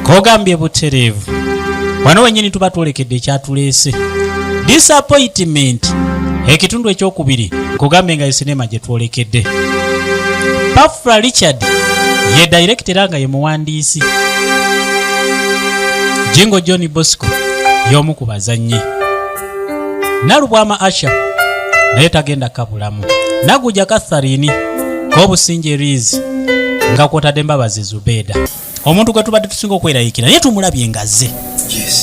kogambye butereevu wano wenyini tuba twolekedde ekyatuleese disappointment ekitundu ekyokubiri kugambe nga sinema gye twolekedde. Pafra Richard ye director nga ye muwandiisi, Jingo John Bosco y'omu ku bazannyi, Nalubwama Asha naye tagenda kabulamu, Naguja Catherine k'obusinge Riz nga kwotadde Mbabazi Zubeda, omuntu gwe tubadde tusinga okwerayikira naye tumulabye ngazze.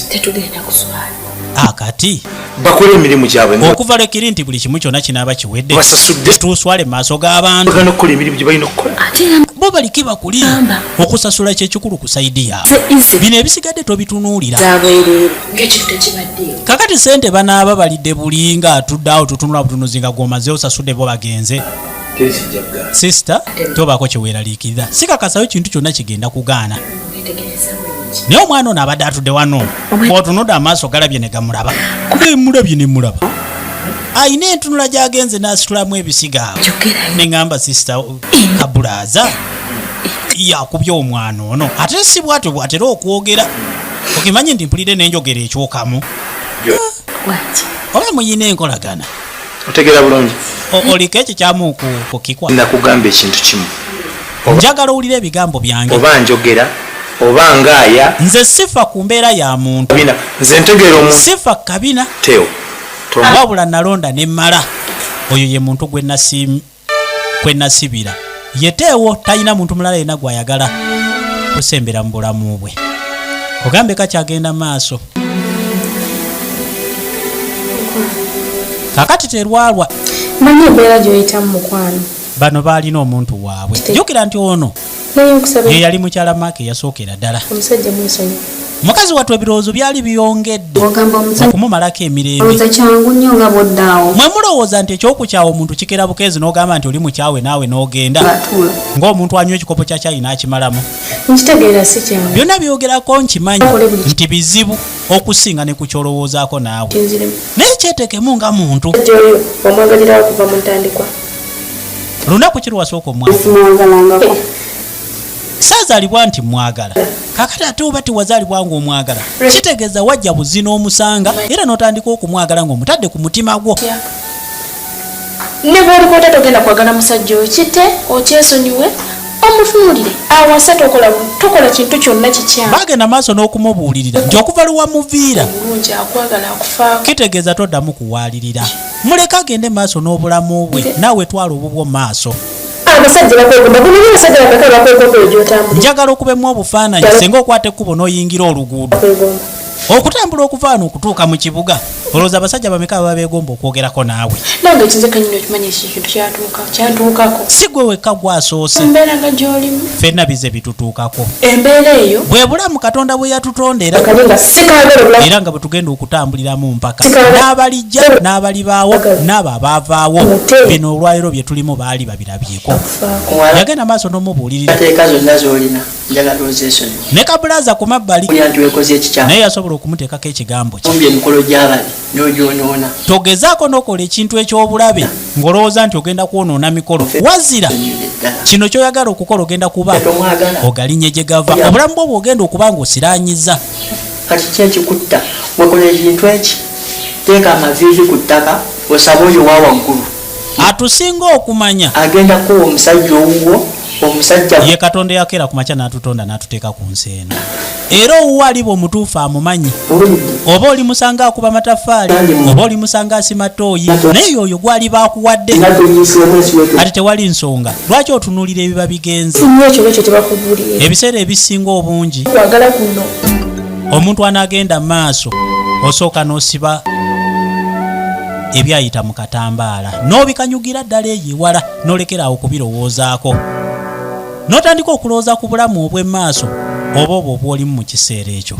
Tetugenda kuswala akati bakola emirimu gyabwe okuva lekiri nti buli kimu kyonna kinaaba kiwedde basasudde tuswale mu maaso g'abantu bagana okukola emirimu gye balina okukola bo baliki bakuli okusasula kyekikulu ku saidi yaabwe. Bino ebisigadde tobitunuulira kakati sente banaaba balidde buli nga atudde awo tutunula butunuzi nga gwomaze osasudde bo bagenze. Sister tobaako kyeweeraliikirira sikakasayo kintu kyonna kigenda kugaana naye omwana ono abadde atudde wano otunudde amaaso galabye ne gamulaba mulabye ne mulaba ayina entunula gy'agenze n'asitulamu ebisiga awo ne ŋŋamba sisita kabulaaza yakubye omwana ono ate si bwatyo bwatera okwogera okimanyi nti mpulire n'enjogera ekyokamu oba muyina enkolagana otegera bulungi oliko ekyo kyamu ku kikwa. Nakugamba ekintu kimu njagala owulira ebigambo byange oba njogera oba ngaaya nze sifa ku mbeera ya muntu nze ntegeera omuntu sifa kabina teo wabula nalonda ne mmala oyo ye muntu gwe nasibira yeteewo talina muntu mulala yenna gwayagala kusembera mu bulamu bwe ogambe kakyagenda maaso kakati terwalwa manyi embeera gyoyitamu mukwano bano baalina omuntu waabwe jjukira nti ono ye yali mukyala maake yasookera ddala omusajja mwisonyi mukazi wattu ebirowoozo byali biyongedde okumumalako emirembe mwe mulowooza nti ekyokukyawa omuntu kikera bukeezi n'ogamba nti oli mukyawe naawe n'ogenda ng'omuntu anywa ekikopo kya cyayi n'akimalamu. Byonna byogerako nkimanyi nti bizibu okusinga ne ku kyolowoozaako naawe naye kyetekemu nga muntu lunaku ki lwasooka omwagala saazaalibwa nti mwagala kakati ate oba tiwazaalibwa ng'omwagala kitegeeza wajja buzi n'omusanga era n'otandika okumwagala ng'omutadde ku mutima gwo. ne bw'olikoota togenda kwagala musajja oyo kitte okyesonyiwe omutunuulire awasa tokola kintu kyonna kikyamu. Bagenda maaso n'okumubuulirira nti okuva luwamuviira bulungi akwagala akufaako kitegeeza toddamu kuwaalirira muleke agende maaso n'obulamu bwe naawe twala obubwo maaso. Njagala okubemu obufaananyi singa okwata ekkubo n'oyingira oluguudo okutambula okuva wano okutuuka mu kibuga olowooza abasajja bameka baba beegomba okwogerako naawe. nange kinze kanyini okimanyi ekintu kyantuukako si gwe wekka gwasoose embeera nga gy'olimu ffenna bize bitutuukako embeera eyo bwe bulamu Katonda bwe yatutondera era nga bwe tugenda okutambuliramu mpaka n'abalijja n'abalibaawo n'abo abaavaawo bino olwaliro bye tulimu baali babirabyeko. Yagenda maaso n'omubuulirira ne kabulaaza ku mabbali naye yasobola okumuteekako ekigambo togezaako n'okola ekintu eky'obulabe ng'olowooza nti ogenda kwonoona mikolo wazira kino ky'oyagala okukola ogenda kuba ogalinye gye gava obulamu bwo bw'ogenda okuba ng'osiraanyiza. kati kyekikutta wekola ekintu eki teeka amaviiri ku ttaka osaba oyo wa waggulu atusinga okumanya agenda kuwa omusajja owuwo omusajja ye Katonda yakeera ku makya n'atutonda n'atuteeka ku nsi eno era owuwo aliba omutuufu amumanyi oba oli musanga akuba amataffaali oba oli musanga asima ttooyi naye oyo gwali baakuwadde ati tewali nsonga lwaki otunuulira ebiba bigenze ebiseera ebisinga obungi omuntu anaagenda mu maaso osooka n'osiba ebyayita mu katambaala n'obikanyugira ddala eyiwala n'olekera awo kubirowoozaako n'otandika okulowooza ku bulamu obw'emmaaso oba obwo obw'olimu mu kiseera ekyo.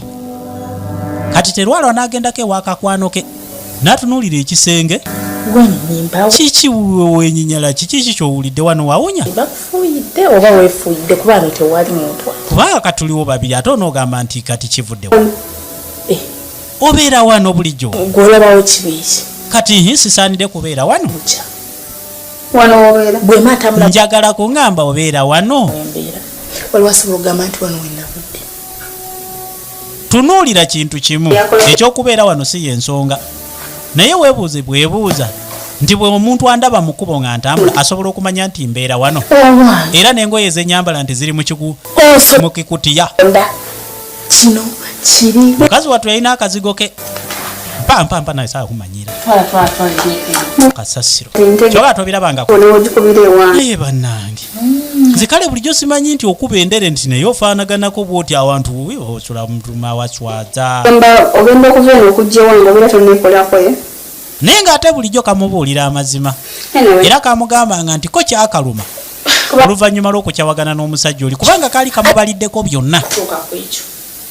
Kati terwalwa n'agendako ewakakwano ke n'atunuulira ekisenge kiki wenyinyala kiki kyowulidde wano wawunya bafuuyidde oba weefuuyidde kubanga tewali muntu kubanga katuliwo babiri ate onoogamba nti kati kivudde obeera wano bulijjo gwolabawo kibiiki kati sisaanidde kubeera wano wano obeera bwematambula njagala kuŋŋamba obeera wano waliwo asobola okugamba nti wano wenavudde tunuulira kintu kimu ekyokubeera wano si yensonga naye weebuuze bwebuuza nti bwe omuntu andaba mu kkubo nga ntambula asobola okumanya nti mbeera wano era n'engoye ezenyambala nti ziri mu kikutiya kino kiri mukazi wattu yalina akazigo ke mpampa naye saa kumanyira kasasiro kyoba tobirabangako naye bannange nzikale bulijjo simanyi nti okuba endere nti naye ofaanaganako bwoti awantu osula mutuma waswaza ogenda okuva eno okujja ewange obera toneekolako naye ng'ate bulijjo kamubuulira amazima era kamugambanga nti ko kyakaluma oluvannyuma lw'okukyawagana n'omusajja oli kubanga kaali kamubaliddeko byonna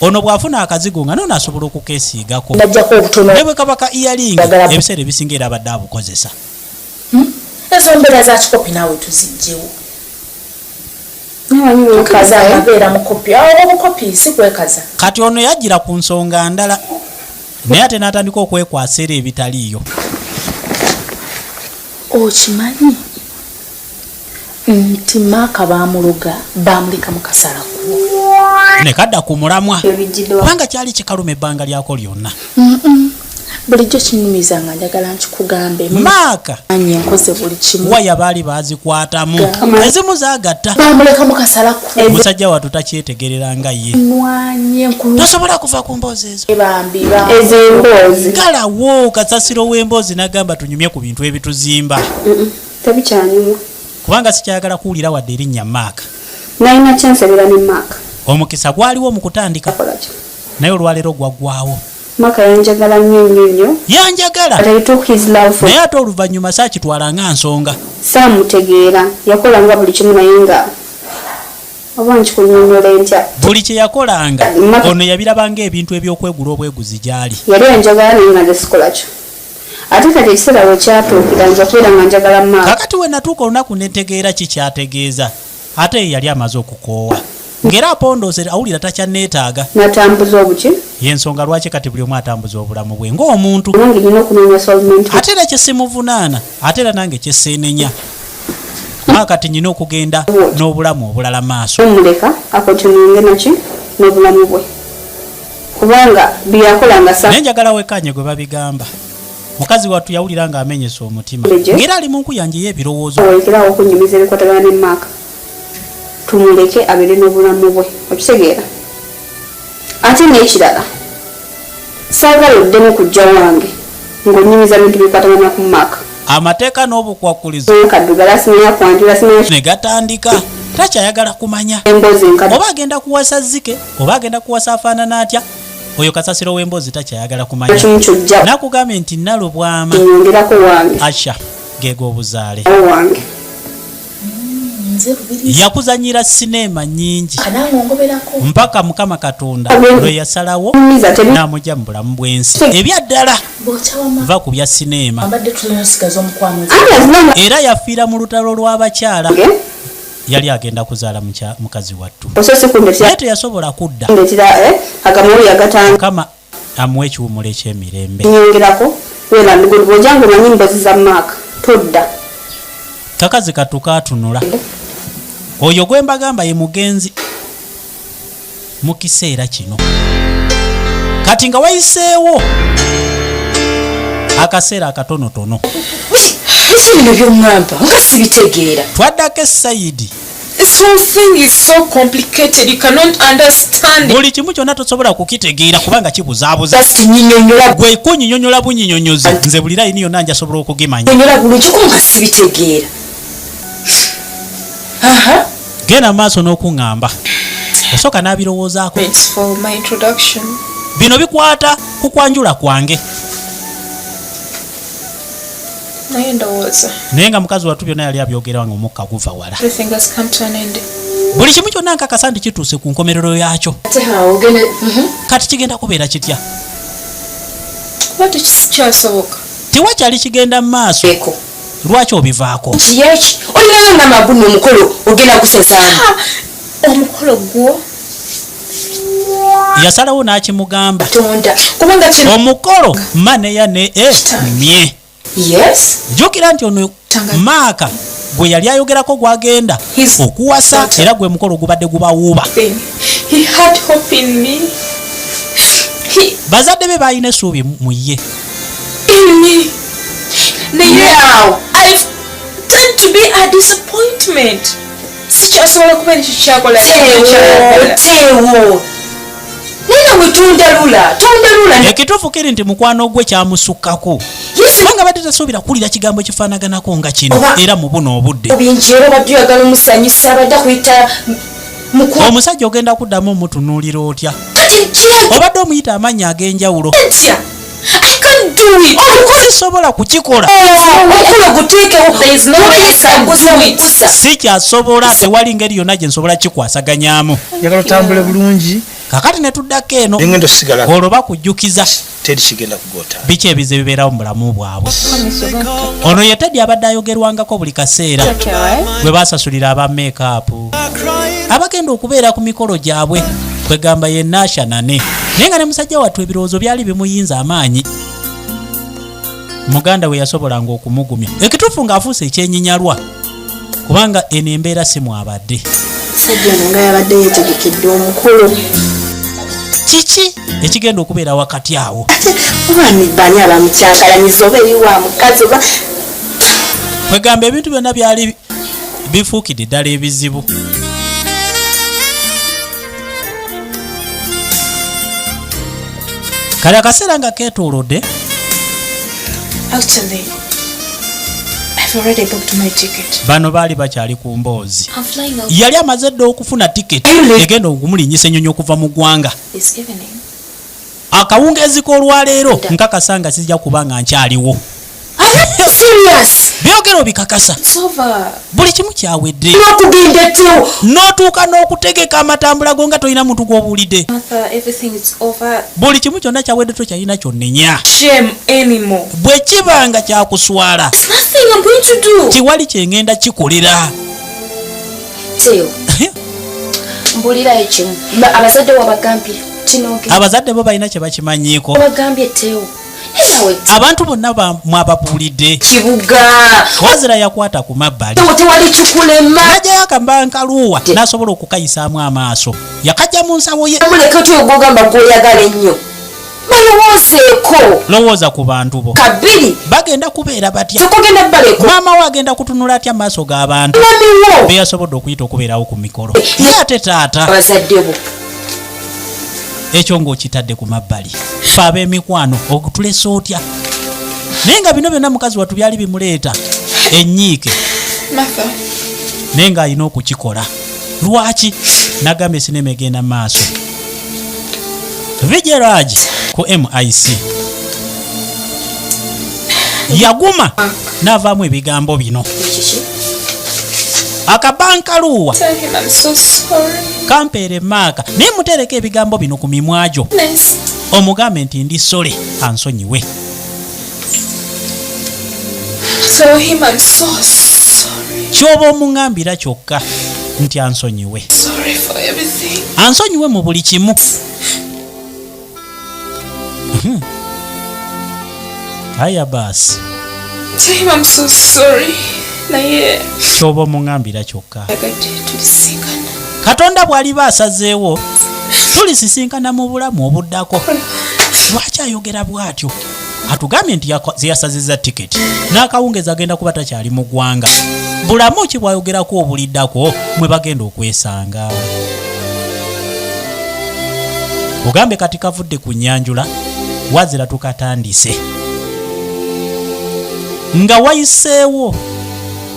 ono bw'afuna akazigo nga nono asobola okukeesiigako ne bwe kaba ka earring ebiseera ebisinga era abadde abukozesa ezo mbeera za kikopi naawe tuzijjewo abeera mukopi obukopi si kwekaza kati ono yajjira ku nsonga ndala naye ate n'atandika okwekwasa era ebitaliiyo okimanyi nti maaka bamuluga bamuleka mu kasala kuwo ne kadda ku mulamwa kubanga kyali kikaluma ebbanga lyako lyonna bulijjo kinyumiza nga njagala nkikugambe maaka anyi enkoze buli kimu waya baali bazikwatamu ezimu zaagatta bamuleka mu kasala kuwo omusajja wattu takyetegerera nga ye nwanye enkulu tosobola kuva ku mboozi ezo ez'emboozi galawo kasasiro w'emboozi n'agamba tunyumye ku bintu ebituzimba tebikyanyuma kubanga sikyayagala kuwulira wadde erinnya maaka nalina kyensabira ne maaka omukisa gwaliwo mu kutandika naye olwaleero gwaggwawo maaka yanjagala nnyo yanjagala naye ate oluvannyuma saakitwala nga nsonga saamutegeera yakolanga buli kimu naye nga oba nkikunyonyola entya buli kye yakolanga ono yabirabanga ebintu ebyokwegula obweguzi gyali yali yanjagala naye nga nzesikolakyo ate kati ekiseera we kyatuukira nza okubeera nga njagala maaka kakati we natuuka olunaku netegeera kikyategeeza ate ye yali amaze okukoowa ng'era apondoose awulira takyanneetaaga natambuza obuki yensonga lwaki kati buli omu atambuza obulamu bwe ng'omuntu nange nina okunoonya solvent ate era kyesimuvunaana ate era nange kyeseenenya maa kati nyina okugenda n'obulamu obulala maaso omuleka akotinunge naki n'obulamu bwe kubanga byeyakolanga naye njagala wekanye gwe babigamba mukazi wattu yawulira nga amenyesa omutima ng'era ali mu nkuyanja y'ebirowoozo olekerawo okunyumiza ebikwatagana ne maaka tumuleke abeere n'obulamu bwe okitegeera ate n'ekirala saagala oddemu kujja wange ng'onyumiza bintu bikwatagana ku maaka amateeka n'obukwakulizo kaddugala simanya kwanjula simanya ne gatandika takyayagala kumanya emboozi enkadde oba agenda kuwasa zike oba agenda kuwasa afaanana atya oyo kasasiro w'emboozi takyayagala kumanya kimu kyojja nakugambye nti nalubwama nyongerako wange asha geega obuzaale wange yakuzanyira sineema nnyingi kanange ongoberako mpaka mukama katonda lwe yasalawo n'amugya mu bulamu bw'ensi ebyaddala bw'okyawama va ku bya sineema abadde tunasigaza omukwamuzi era yafiira mu lutalo lw'abakyala yali agenda kuzaala mukazi wattu naye teyasobola kudda agamuli agatanga mukama amuwa ekiwumulo eky'emirembe nyongerako werandigoli bw'ojanga omanyi mboozi za maaka todda kakazi katukatunula oyo gwe mbagamba ye mugenzi mu kiseera kino kati nga wayiseewo akaseera akatonotono ekibino by'oŋŋamba nga sibitegeera twaddako esayidi This whole thing is so complicated. You cannot understand it. buli kimu kyonna tosobola kukitegeera kubanga kibuzaabuza Just nyinyonyola gwe kunyinyonyola bunyinyonyozi nze buli layini yonna njasobola okugimanya nyola bulungi ko nga sibitegeera. genda maaso n'okuŋŋamba osooka n'abirowoozaako Thanks for my introduction. bino bikwata ku kwanjula kwange Naye ndowooza naye nga mukazi wattu byonna yali abyogera nga omukka guva wala everything has come to an end. buli kimu kyonna nkakasa nti kituuse ku nkomerero yaakyo Ate awo ogende kati kigenda kubeera kitya kuba tekikyasoboka. tewakyali kigenda mu maaso Eko lwaki obivaako kiyaki olinayo namaguno omukolo ogenda kusazaana omukolo gwo yasalawo n'akimugamba tonda kubanga kino omukolo maneya ne mye yes jjukira nti ono maaka gwe yali ayogerako gwagenda okuwasa era gwe mukolo gubadde gubawuuba thing. He had hope in me. bazadde be balina essuubi mu ye. Now I've turned to be a disappointment. Sikyasobola kuba ekyo kyakola Teewo. Nina wetundalula ekituufu kiri nti mukwano gwe kyamusukkako kubanga badde tasuubira kuwulira kigambo ekifaanaganako nga kino era mu buno obudde obinjero badde oyagala omusanyusa badde akuyita omusajja ogenda kuddamu omutunuulira otya obadde omuyita amannya ag'enjawulo sisobola kukikola sikyasobola tewali ngeri yonna gye nsobola kikwasaganyaamu njagala otambule bulungi kakati ne tuddako eno engendo sigala olwo bakujjukiza teri kigenda kugota biki ebize bibeerawo mu bulamu bwabwe ono ye Teddy abadde ayogerwangako buli kaseera bwe basasulira aba make-up abagenda okubeera ku mikolo gyabwe kwegamba ye Nasha Nane naye nga ne musajja wattu ebirowoozo byali bimuyinza amaanyi muganda we yasobolanga okumugumya ekituufu ng'afuuse ekyenyinyalwa kubanga eno embeera si mwabadde sajja nga yabadde yeetegekedde omukulu kiki ekigenda okubeera wakati awo obani bani abamukyankalanyiza oba eri wa mukazi oba kwegamba ebintu byonna byali bifuukidde ddala ebizibu kale akaseera nga keetoolodde actually I've already booked my ticket. Bano baali bakyali ku mboozi I'm flying out yali amaze dde okufuna tiketi egenda okumulinnyisa ennyonyi okuva mu ggwanga this evening. akawungeezi k'olwaleero nkakasa nga sijja kuba nga nkyaliwo Are you serious? byogero bikakasa It's over. buli kimu kyawedde N'okugenda Teewo. n'otuuka n'okutegeka amatambula go nga tolina muntu gw'obuulidde Martha, everything is over. buli kimu kyonna kyawedde tokyalina kyonnenya Shame anymore. bwe kiba nga kyakuswala There's nothing I'm going to do. tiwali kyengenda kikolera Teewo. Mbulira ekimu. Abazadde wabagambye kinooge. abazadde bo balina kye bakimanyiiko Wabagambye Teewo. Enawe abantu bonna mwababuulidde kibuga. wazira yakwata ku mabbali Teewo tewali kikulema. najjayo akambankaluwa n'asobola okukayisaamu amaaso yakajja mu nsawo ye Muleke Teewo gw'ogamba gw'oyagala ennyo. Balowoozeeko. lowooza ku bantu bo Kabiri. bagenda kubeera batya Tekogenda baleko. maama we agenda kutunula atya maaso g'abantu Mamiwo. be yasobodde okuyita okubeerawo ku mikolo ye ate taata Abazadde bo. ekyo ng'okitadde ku mabbali fe ab'emikwano okutulesa otya naye nga bino byonna mukazi wattu byali bimuleeta ennyiike Martha. naye ng'alina okukikola lwaki nagambye sinema egenda maaso Vijayaraj ku MIC yaguma n'avaamu ebigambo bino Kiki? akabankaluwa Tell him I'm so sorry. kampeere maaka naye mutereka ebigambo bino ku mimwa gyo Nice. omugambe nti ndi sole ansonyiwe Tell him I'm so sorry. kyoba omuŋŋambira kyokka nti ansonyiwe Sorry for everything. ansonyiwe mu buli kimu aya baasi Tell him I'm so sorry. Naye kyoba omuŋŋambira kyokka yagadde tulisingana. katonda bw'aliba asazeewo tulisisinkana mu bulamu obuddako lwaki ayogera bw'atyo atugambye nti zeyasazizza tiketi n'akawungezi agenda kuba takyali mu ggwanga bulamu ki bw'ayogerako obuliddako mwe bagenda okwesanga kugambe kati kavudde ku nnyanjula wazira tukatandise nga wayiseewo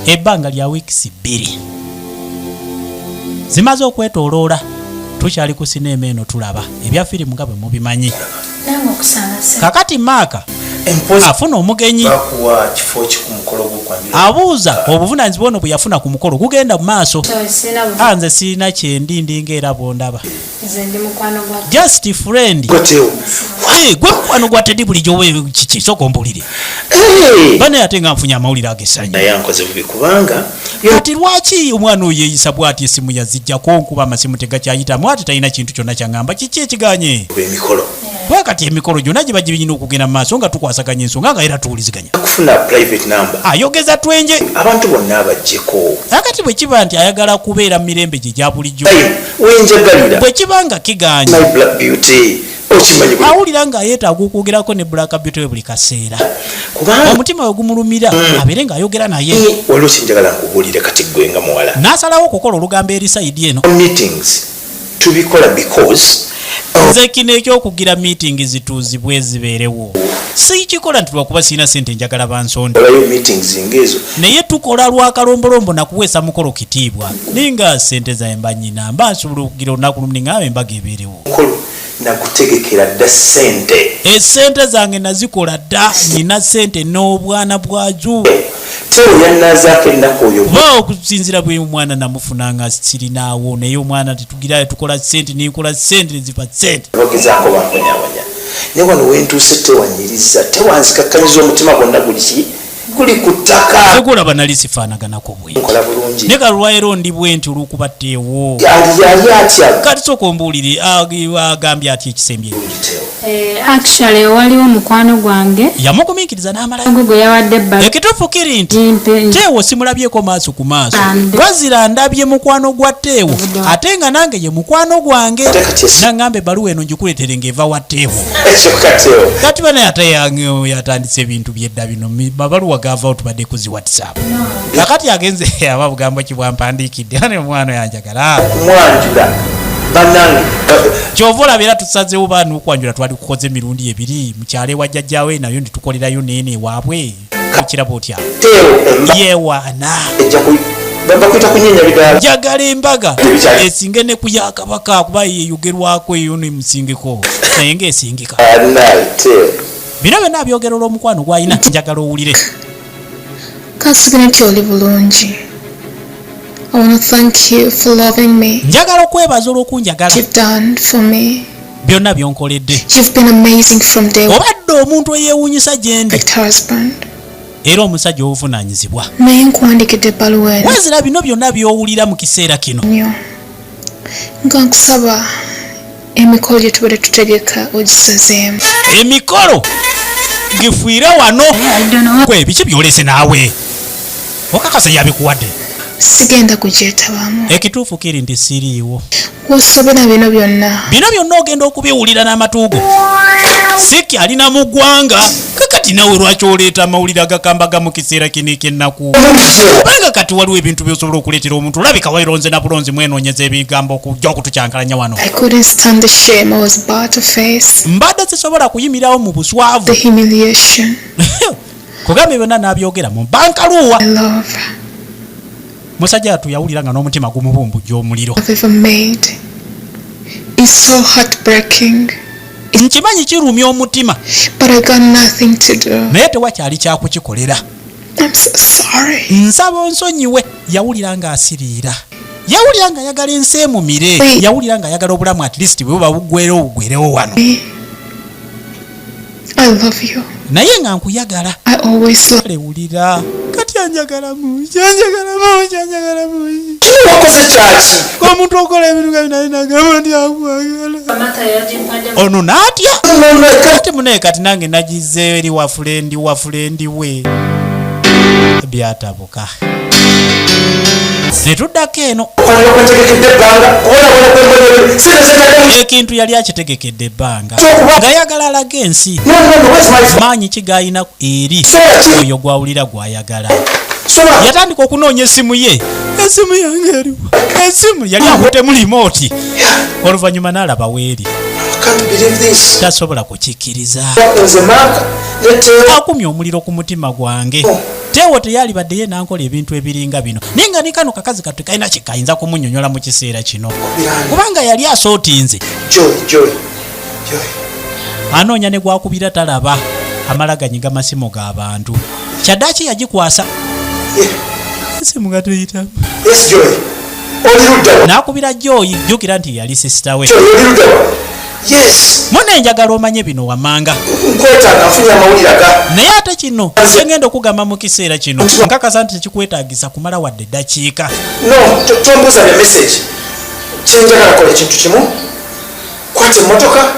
ebbanga lya wiikisi 2 zimaze okwetooloola tukyali ku sinema eno tulaba ebya firimu nga bwe mubimanyi Nange okusanga kakati maaka empozi afuna omugenyi bakuwa kifo ki ku mukolo gw'okwanjula abuuza obuvunaanyizibwa ono bwe yafuna ku mukolo gugenda mu maaso sina nze sirina kyendindi ngaera bwondaba nze ndi mukwano gwa just friend gwetewo gwe mukwano gwa Teddy bulijjo kiki sooka ombulire bane ate nga nfunye amawulire ag'essanyu naye ankoze bubi kubanga kati lwaki omwana oyo yeeyisa bw'ati esimu yazijjako nkuba amasimu tegakyayitamu ate talina kintu kyonna kyaŋŋamba kiki ekiganye emikolo kuba kati emikolo gyonna giba gibinyina okugenda mu maaso nga tukwasaganya ensonga nga era tuwuliziganya kufuna private number ayogeza twenje abantu bonna abajjeko akati bwe kiba nti ayagala kubeera mu mirembe gye gya bulijjo wenjagalira bwe kiba nga kiganye my black beauty okimanyi buli awulira nga yeetaaga okwogerako ne Black Beauty we buli kaseera kubanga omutima we gumulumira abeere ng'ayogera naye waliwo kinjagala nkubuulire kati gwe nga muwala n'asalawo okukola olugambo eri sayidi eno meetings tubikola because nze kino ekyokugira meeting zituuzibwe zibeerewo sikikola nti lwakuba sirina sente njagala bansonda olayo meetings ng'ezo naye tukola lwakalombolombo nakuweesa mukolo kitiibwa ninga sente zaye mba nyina mba nsobola okugira olunaku lumu ningaaba embaga ebeerewo mukolo nakutegekera dda ssente esente zange nazikola dda nina sente n'obwana bwazo tero yannazaako ennaku oyo kuba okusinzira bwe omwana namufunanga sirinaawo naye omwana tetugirayo tukola sente nikola sente neziva sente bagezaako bankonyawanya naye wano wentuuse tewanyiriza tewanzikakkanyiza omutima gwonna guli ku ttaka sekulaba nali sifaanaganako bwe nkola bulungi ne kalwaero ndi bwe nti olukubatteewo yali atya kati soka ombuulire agambye atya ekisembye actually waliwo mukwano gwange yamugumiikiriza n'amala gwe yawadde ebbala ekituufu kiri nti Jimpe. teewo simulabyeko maaso ku maaso Ande. wazira ndabye mukwano gwa teewo ate nga nange ye mukwano gwange Kati esi- nangamba ebbaluwa eno ngikuleetere ng'eva wa teewo kyokka teo kati bana ate yange yatandise ebintu byedda bino mabaluwa gavawo tubadde kuzi whatsapp kakati agenze aba bugambo kibwampandiikidde ane omwana yanjagala mwanjula bannange kyova olaba era tusazeewo baana okwanjula twali kukoze emirundi ebiri mukyalo ewa jjajjaawe nayo nditukolerayo neene waabwe okiraba otya teo emba yewaana ejja bakuyita kunyenya bidaala njagala embaga Ebikyali. esinge ne ku ya kabaka kuba yeyogerwako eyo nemusingeko naye ngaesingika anaye teo bino byonna abyogera olw'omukwano gwalina njagala owulire kansigina nti oli bulungi. I want to thank you for loving me. njagala okwebaza olw'okunjagala You've done for me. byonna byonkoledde You've been amazing from day one. obadde omuntu eyeewuunyisa gye ndi Perfect husband. era omusajja obuvunaanyizibwa Naye nkuwandiikidde ebbaluwa eno wazira bino byonna by'owulira mu kiseera kino nnyo. Nga nkusaba emikolo gye tubadde tutegeka ogisazeemu. emikolo gifuire wano I don't know kwe biki byolese naawe okakasa yabikuwadde Sigenda kugyetabamu. ekituufu kiri nti siriiwo W'osobera bino byonna. bino byonna ogenda okubiwulira n'amatuugo siki alina mu ggwanga kakati nawe lwaki oleeta amawulire agakambaga mu kiseera kino ekyennaku kubanga kati waliwo ebintu byosobola okuleetera omuntu olabika waironze na bulonzi mwenoonyeza ebigambo okujja okutukyankalanya wano I couldn't stand the shame I was about to face. mbadde sisobola kuyimirawo mu The buswavu humiliation. kugamba byonna n'abyogera mu bankaluwa I love musajja tuyawulira nga n'omutima gumubumbujja omuliro I've ever made. It's so heartbreaking. nkimanyi kirumya omutima But I got nothing to do. naye tewakyali kyakukikolera I'm so sorry. nsaba onsonyiwe yawulira ng'asiriira yawulira ng'ayagala ensi emumire Wait. yawulira ng'ayagala obulamu at least bwe buba bugwerewo wano I love you. naye nga nkuyagala I always love lewulira kati anjagala mungi wakoze kyaki omuntu okola ebintu nga binayinagamba nti akwagala ono n'atya kati munaye kati nange nagize eri wa fulendi we byatabuka netuddako eno kwanira kwentegekedde ebbanga kubonabona kwembonero sente zetadde ekintu yali akitegekkedde ebbanga ng'ayagala alaga ensi maanyi kigayina eri oyo gwawulira gwayagala yatandika okunoonya essimu ye esimu yange eriwa esimu yali akutemu limooti oluvannyuma n'alaba weeri tasobola kukikkiriza nze maaka neteo akumya omuliro ku mutima gwange teewo teyalibadde ye nankola ebintu ebiringa bino naye nga ne kano kakazi katwe kalina kyekayinza kumunyonyola mu kiseera kino kubanga yali asootinze joy anoonya ne gwakubira talaba amala ganyiga masimu g'abantu kyaddaaki yagikwasa esimu nga tuyitamu yes joy oliruddawa n'akubira joyi jjukira nti yali sisita we joy oliruddawa yes mune njagala omanye bino wammanga nkwetaaga nfunye amawulire aga naye ate kino kyengenda okugamba mu kiseera kino nkakasa nti tekikwetaagisa kumala wadde eddakiika no tombuuza ne message kyenjagala kola ekintu kimu kwata emmotoka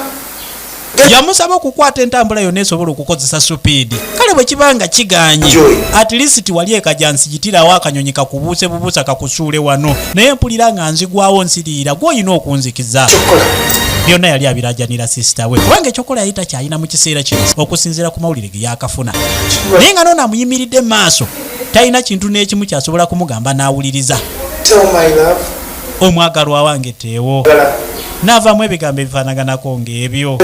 yamusaba okukwata entambula yonna esobola okukozesa supiidi kale bwe kibanga kiganye at least wali ekajansi gitirawo akanyonyi kakubuuse bubuusa kakusuule wano naye mpulira nga nzigwawo nsiriira gw'olina okunzikiza byonna yali abirajanira sisita we kubanga ekyokola yali takyalina mu kiseera kino okusinziira ku mawulire ge yakafuna naye nga noona amuyimiridde mu maaso talina kintu n'ekimu kyasobola kumugamba n'awuliriza omwagalwa wange teewo naavaamu ebigambo ebifaanaganako ng'ebyo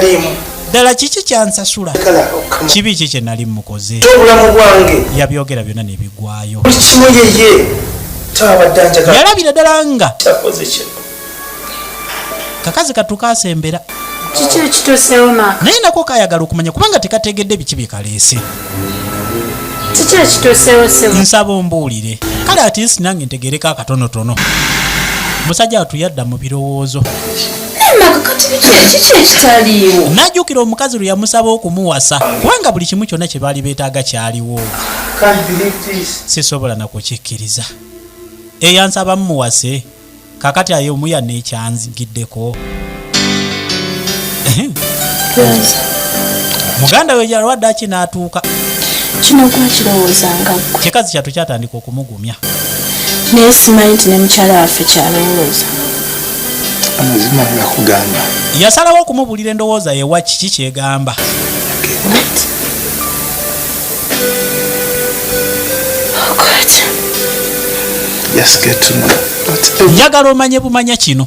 ddala kiki kyansasula kibi ki kye nali mukoze yabyogera byonna n'ebigwayo yalabira ddala nga kakazi katukasembera kiki ekituusewo Maaka naye nako kayagala okumanya kubanga tekategedde biki bikaleese kiki ekituusewo sewo nsaba ombuulire kale ati nange ntegereko akatonotono musajja watu yadda mu birowoozo Maaka kati kiki ekitaliiwo najjukira omukazi lwe yamusaba okumuwasa kubanga buli kimu kyonna kye baali beetaaga kyaliwo sisobola nakukikkiriza eyansaba mumuwase kakati aye omuya nekyanzigiddeko muganda we yalwadde aki n'atuuka kino gwakirowoozanga kikazi kyatu kyatandika okumugumya naye simanyi nti ne mukyala waffe kyalowooza amazima gakugamba yasalawo okumubuulira endowooza yewa kiki kyegamba njagala omanye bumanya kino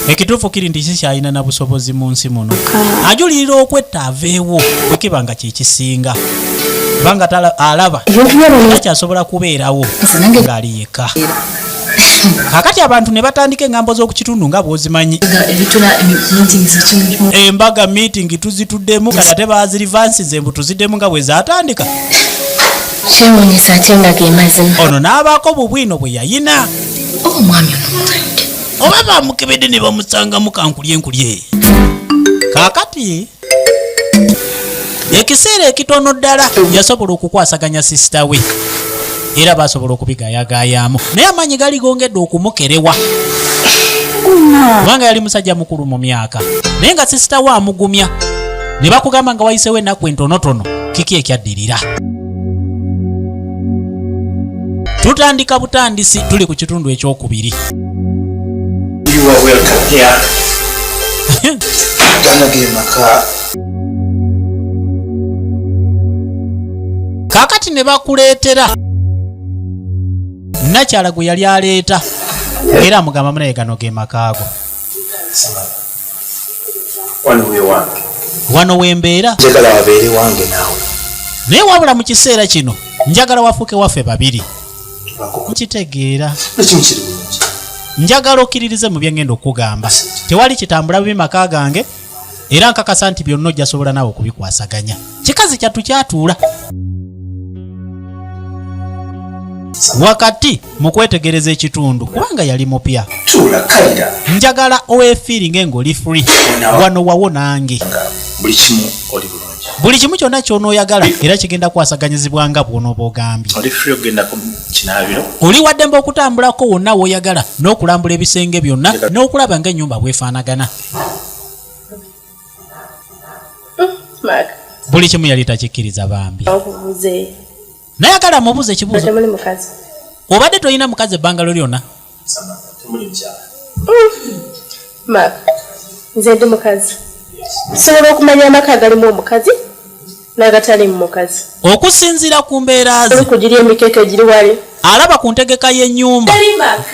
ekituufu kiri nti kikyalina na busobozi mu nsi muno ajulirira okwetta aveewo bwe kiba nga kyekisinga kubanga alaba takyasobola kubeerawo ng'ali yekka kakati abantu ne batandika engambo z'okukitundu nga bw'ozimanyi embaga meeting tuzituddemu kati ate baazirivansize mbu tuziddemu nga bwe zaatandika kyewuunyisa ate nga ge mazima ono n'abaako bubwino bwe yayina omwami omulwadde oba bamukebedde ne bamusangamu kankulyenkulye kaakati ekiseera ekitono ddala yasobola okukwasaganya sisita we era basobola okubigayagayaamu naye amaanyi gali gongedde okumukerewa kubanga yali musajja mukulu mu myaka naye nga sisita we amugumya ne bakugamba nga wayisewo ennaku entonotono kiki ekyaddirira tutandika butandisi tuli ku kitundu ekyokubiri kaakati ne bakuleetera nakyala gwe yali aleeta era amugamba munaye gano ge makaago wano wembeera naye wabula mu kiseera kino njagala wafuuke waffe babiri nkitegeera njagala okkiririze mu byengenda okugamba tewali kitambula bubi maka gange era nkakasa nti byonna ojja sobola naawe okubikwasaganya kikazi kyattu kyatuula wakati mu kwetegereza ekitundu kubanga yali mupya njagala owefiiringe ng'oli free wano wawo nange buli kimu kyonna ky'onooyagala era kigenda kwasaganyizibwanga bw'onooba ogambye oli waddembe okutambulako wonna w'oyagala n'okulambula ebisenge byonna n'okulaba ng'ennyumba bwefaanagana buli kimu yali takikkiriza bambi nayagala mubuuze ekibuuzo obadde tolina mukazi ebbanga lyo lyonna nze ndi mukazi sobola okumanya amaka agalimu omukazi n'agatali mu mukazi okusinziira ku mbeera ze kugira emikeeka egiri wali alaba ku ntegeka y'ennyumba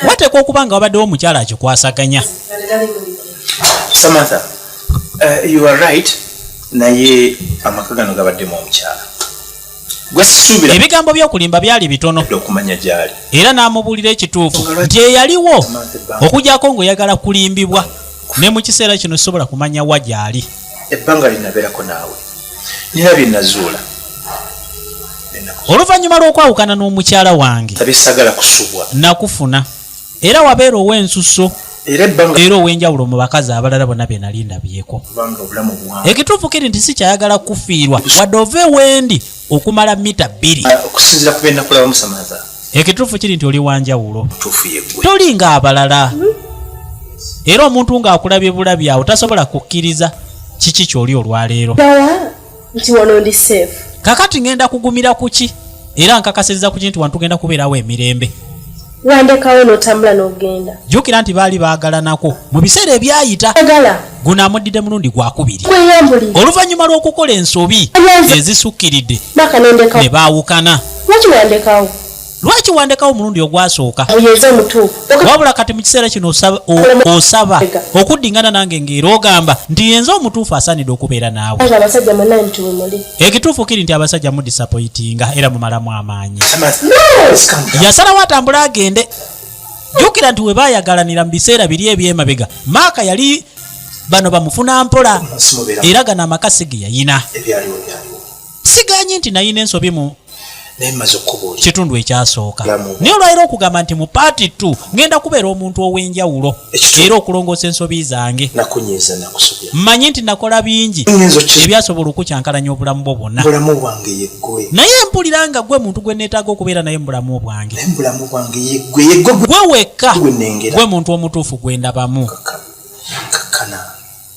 wateekwa okuba nga wabaddewo omukyala akikwasaganya Samantha, you are right naye amaka gano gabaddemu omukyala gwesisuubira ebigambo by'okulimba byali bitono okumanya gyali era n'amubuulira ekituufu nti eyaliwo okugyako ng'oyagala kulimbibwa ne mu kiseera kino sisobola kumanya wa gyali ebbanga linabeerako naawe nina bye nazuula oluvannyuma lw'okwawukana n'omukyala wange tabisagala kusubwa nakufuna era wabeera ow'ensuso era ow'enjawulo mu bakazi abalala bonna bye nali ndabyeko ekituufu kiri nti si kyayagala kufiirwa wadde ove wendi okumala mita 2 okusinziira ku byenakulabamu Samantha ekituufu kiri nti oli wanjawulo tuufu yeggwe toli nga abalala era omuntu ng'akulabye bulabi awo tasobola kukkiriza kiki kyoli olwaleero nti wano ndi safe kakati ngenda kugumira kuki era nkakasiriza kuki nti wantu genda kubeerawo emirembe wandekawo n'otambula n'ogenda jjukira nti baali baagalanako mu biseera ebyayita guno amuddidde mulundi gwakubiri oluvannyuma lw'okukola ensobi ezisukkiridde ne baawukana lwaki wandekawo omulundi ogwasooka wabula kati mu kiseera kino osaba okuddingana nange ng'era ogamba nti yenze omutuufu asaanidde okubeera naawe ekituufu kiri nti abasajja mudisapoyitinga era mumalamu amaanyi yasalawo atambule agende jjukira nti we baayagalanira mu biseera biri ebyemabega maaka yali bano bamufuna mpola era gano amakasi ge yayina siganyi nti nayina ensobi mu kitundu ekyasooka naye olwaliro okugamba nti mu paati 2 ngenda kubeera omuntu ow'enjawulo era okulongoosa ensobi zange mmanyi nti nakola bingi ebyasobola okukyankalanya obulamu bwo bwonna naye mpulira nga gwe muntu gwe neetaaga okubeera naye mu bulamu bwange gwe wekka gwe muntu omutuufu gwe ndabamu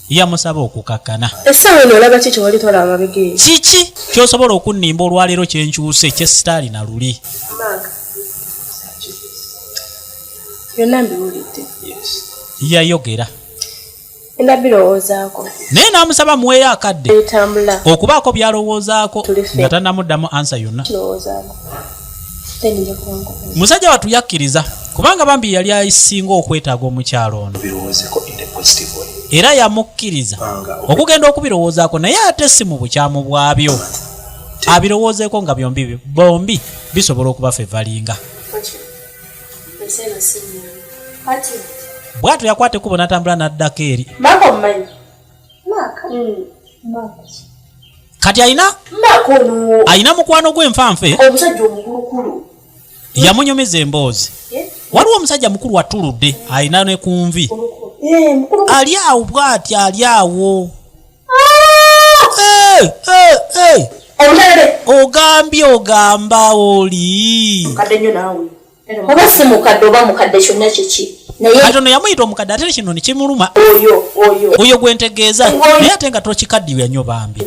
yamusaba okukakkana essaawa eno olaba ki kyewali tolaba bigere kiki kyosobola okunnimba olwaleero kyenkyuse kyesitaali na luli byonna mbiwulidde yayogera endabirowoozaako naye n'amusaba muweeyo akadde etambula okubaako byalowoozaako nga tannamuddamu ansa yonna musajja watu yakkiriza kubanga bambi yali asinga okwetaaga omukyalo ono era yamukkiriza okugenda okubirowoozaako naye ate si mu bukyamu bwabyo abirowoozeeko nga bombi bisobola okuba fevalinga bwatyo yakwata ekkubo n'atambula n'addako eri kati ayina mukwano gw'enfanfe yamunyumiza emboozi waliwo omusajja mukulu watuludde ayina ne kunvi ali awo bw'ati ali awo ogambye ogamba oli oba si mukadde oba mukadde kyonna kiki katono yamuyita omukadde ate kino nekimuluma oyo gwentegeeza naye ate nga tokikaddirya nnyo bambi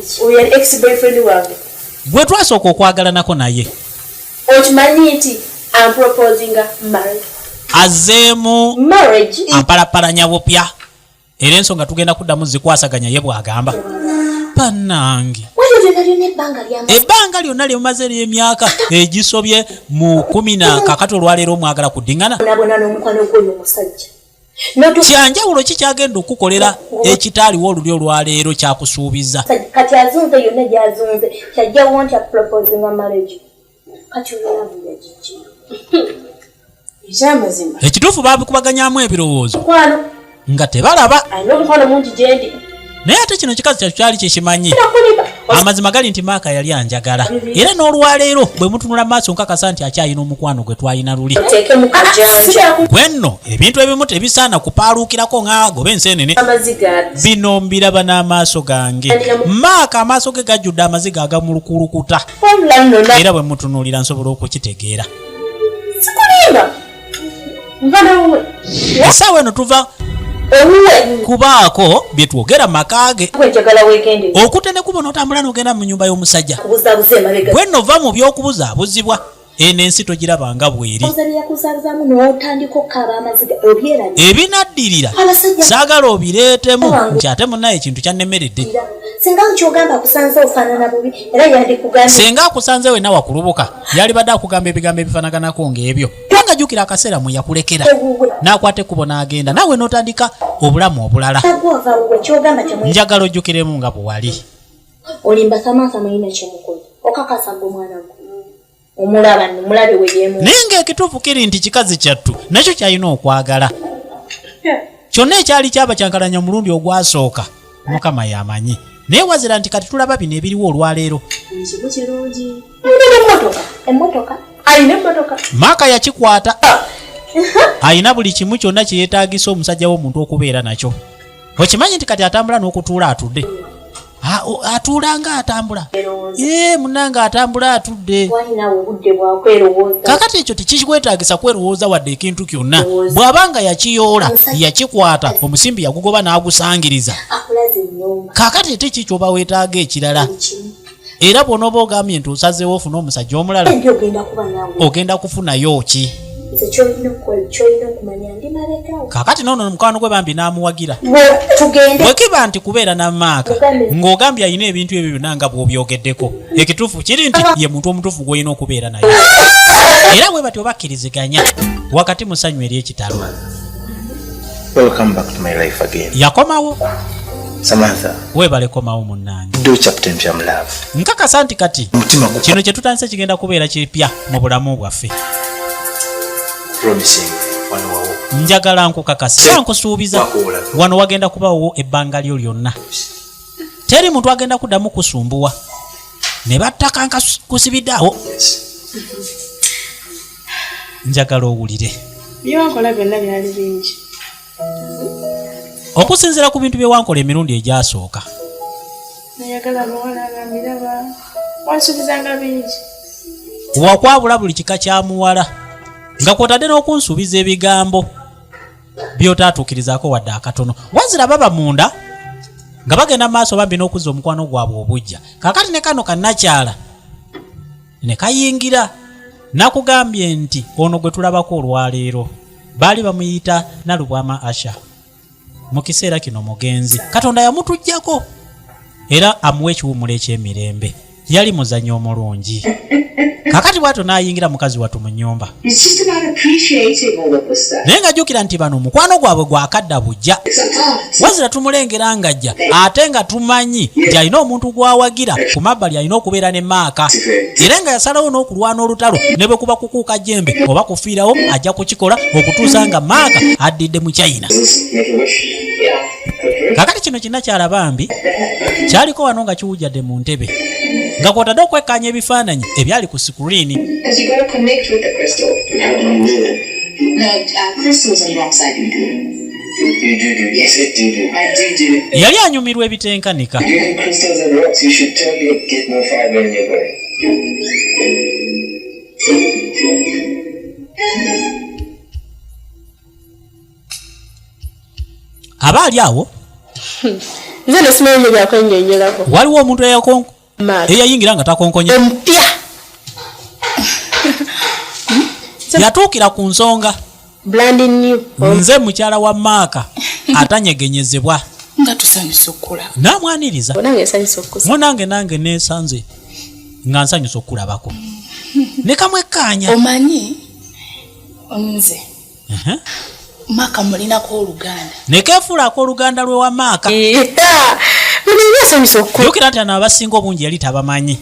gwe twasooka okwagalanako naye okimanyi nti azeemu ampalapalanya bupya era ensonga tugenda kuddamu zikwasaganya ye bw'agamba bannange ebbanga lyonna lyemumaze ery'emyaka egisobye mu 10 kakati olwaleero mwagala kuddingana kyanjawulo kikyagenda okukolera ekitaaliwo oluli olwaleero kyakusuubiza kati azunze yonna gyazunze kyajjawo nti aproposinga marriage kati olavuga giki ekyamazima ekituufu babikubaganyamu ebirowoozo nga tebalaba alina omukwano mungi gyendi naye ate kino kikazi kyatu kyali kyekimanyi amazima gali nti maaka yali anjagala era n'olwaleero bwe mutunula maaso nkakasa nti akyayina omukwano gwe twayina luli gwenno ebintu ebimu tebisaana kupaaluukirako ng'agoba enseenene bino mbiraba n'amaaso gange maaka amaaso ge gajjudde amaziga agamulukulukuta era bwe mutunuulira nsobola okukitegeera essaawa eno tuva kubaako bye twogera makage okutene kuba n'otambula n'ogenda mu nnyumba y'omusajja gwenno va mu by'okubuzaabuzibwa eno ensi togirabanga bweri ebinaddirira saagala obireetemu nti ate munnaye ekintu kyannemeredde senga akusanze wenna wakulubuka yali badde akugamba ebigambo ebifanaganako ng'ebyo nga jjukira akaseera mwe yakulekera n'akwata ekkubo n'agenda naawe n'otandika obulamu obulala njagala ojjukiremu nga bwe wali olimba Samantha muyina kyemukola okakasa gwe mwana omulaba mulabe weyeemu naye ng'ekituufu kiri nti kikazi kyattu nakyo kyalina okwagala kyonna ekyali kyaba kyankalanya mulundi ogwasooka mukama yamanyi naye wazira nti kati tulaba bino ebiriwo olwaleero kibu kirungi emmotoka ayina emmotoka maaka yakikwata ayina buli kimu kyonna kye yeetaagisa omusajja w'omuntu okubeera nakyo okimanyi nti kati atambula n'okutuula atudde atuulanga atambula munange atambula atudde kakati ekyo tekikwetaagisa kwerowooza wadde ekintu kyonna bw'abanga yakiyoola yakikwata omusimbi yagugoba n'agusangiriza kakati ate kikyoba weetaaga ekirala era bw'onooba ogambye nti osazeewo ofuna omusajja omulala ogenda kufunayo ki kakati noono mukwano gwe bambi n'amuwagira bwe kiba nti kubeera n'amaaka ng'ogambye alina ebintu ebyo byonna nga bw'obyogeddeko ekituufu kiri nti ye muntu omutuufu gw'olina okubeera naye era bwe batyo bakkiriziganya wakati musanyu eri ekitalo yakomawo Samantha webale komawo munnange do chapter mpya mu love nkakasa nti kati kino kye tutandise kigenda kubeera kipya mu bulamu bwaffe promising wano wawo njagala nkukakasa era nkusuubiza wano wagenda kubawo ebbanga lyo lyonna teri muntu agenda kuddamu kusumbuwa ne battaka kusibiddeawo njagala owulire byewankola byonna byali bingi okusinziira ku bintu bye wankola emirundi egyasooka nayagala muwala abamiraba wansuubizanga bingi wakwabula buli kika kya muwala nga kwotadde n'okunsuubiza ebigambo by'otaatuukirizaako wadde akatono wazira baba munda nga bagenda maaso bambi n'okuzza omukwano gwabwe obujja kakati ne kano kannakyala ne kayingira nakugambye nti ono gwe tulabako olwaleero baali bamuyita Nalubwama Asha mu kiseera kino mugenzi Katonda yamutujjako era amuwa ekiwumula eky'emirembe yali muzannyo omulungi kakati bw'atyo n'ayingira mukazi wattu mu nnyumba naye nga jjukira nti bano omukwano gwabwe gwakadda bujja wazira tumulengera ng'ajja ate nga tumanyi nti alina omuntu gw'awagira ku mabbali alina okubeera ne maaka era nga yasalawo n'okulwana olutalo ne bwe kuba kukuuka jjembe oba kufiirawo ajja kukikola okutuusa nga maaka addidde mu China. Kakati kino kinnakyala bambi kyaliko wano nga kiwujjadde mu ntebe nga kwotadde okwekkaanya ebifaananyi ebyali ku sikuriini. Yali anyumirwa ebitenkanika. Abaali awo nze nesimanyi byakwennyonnyolako waliwo omuntu eyayingira nga takonkonya empya yatuukira ku nsonga nze mukyala wa maaka atanyegenyezebwa nga tusanyusa okulaba n'amwaniriza nange nange neesanze nga nsanyusa okulabako ne kamwekkaanya omanyi nze Maaka mulinako oluganda nekeefuulako oluganda lwe wa maaka jjukira nti ano abasinga obungi yali tabamanyi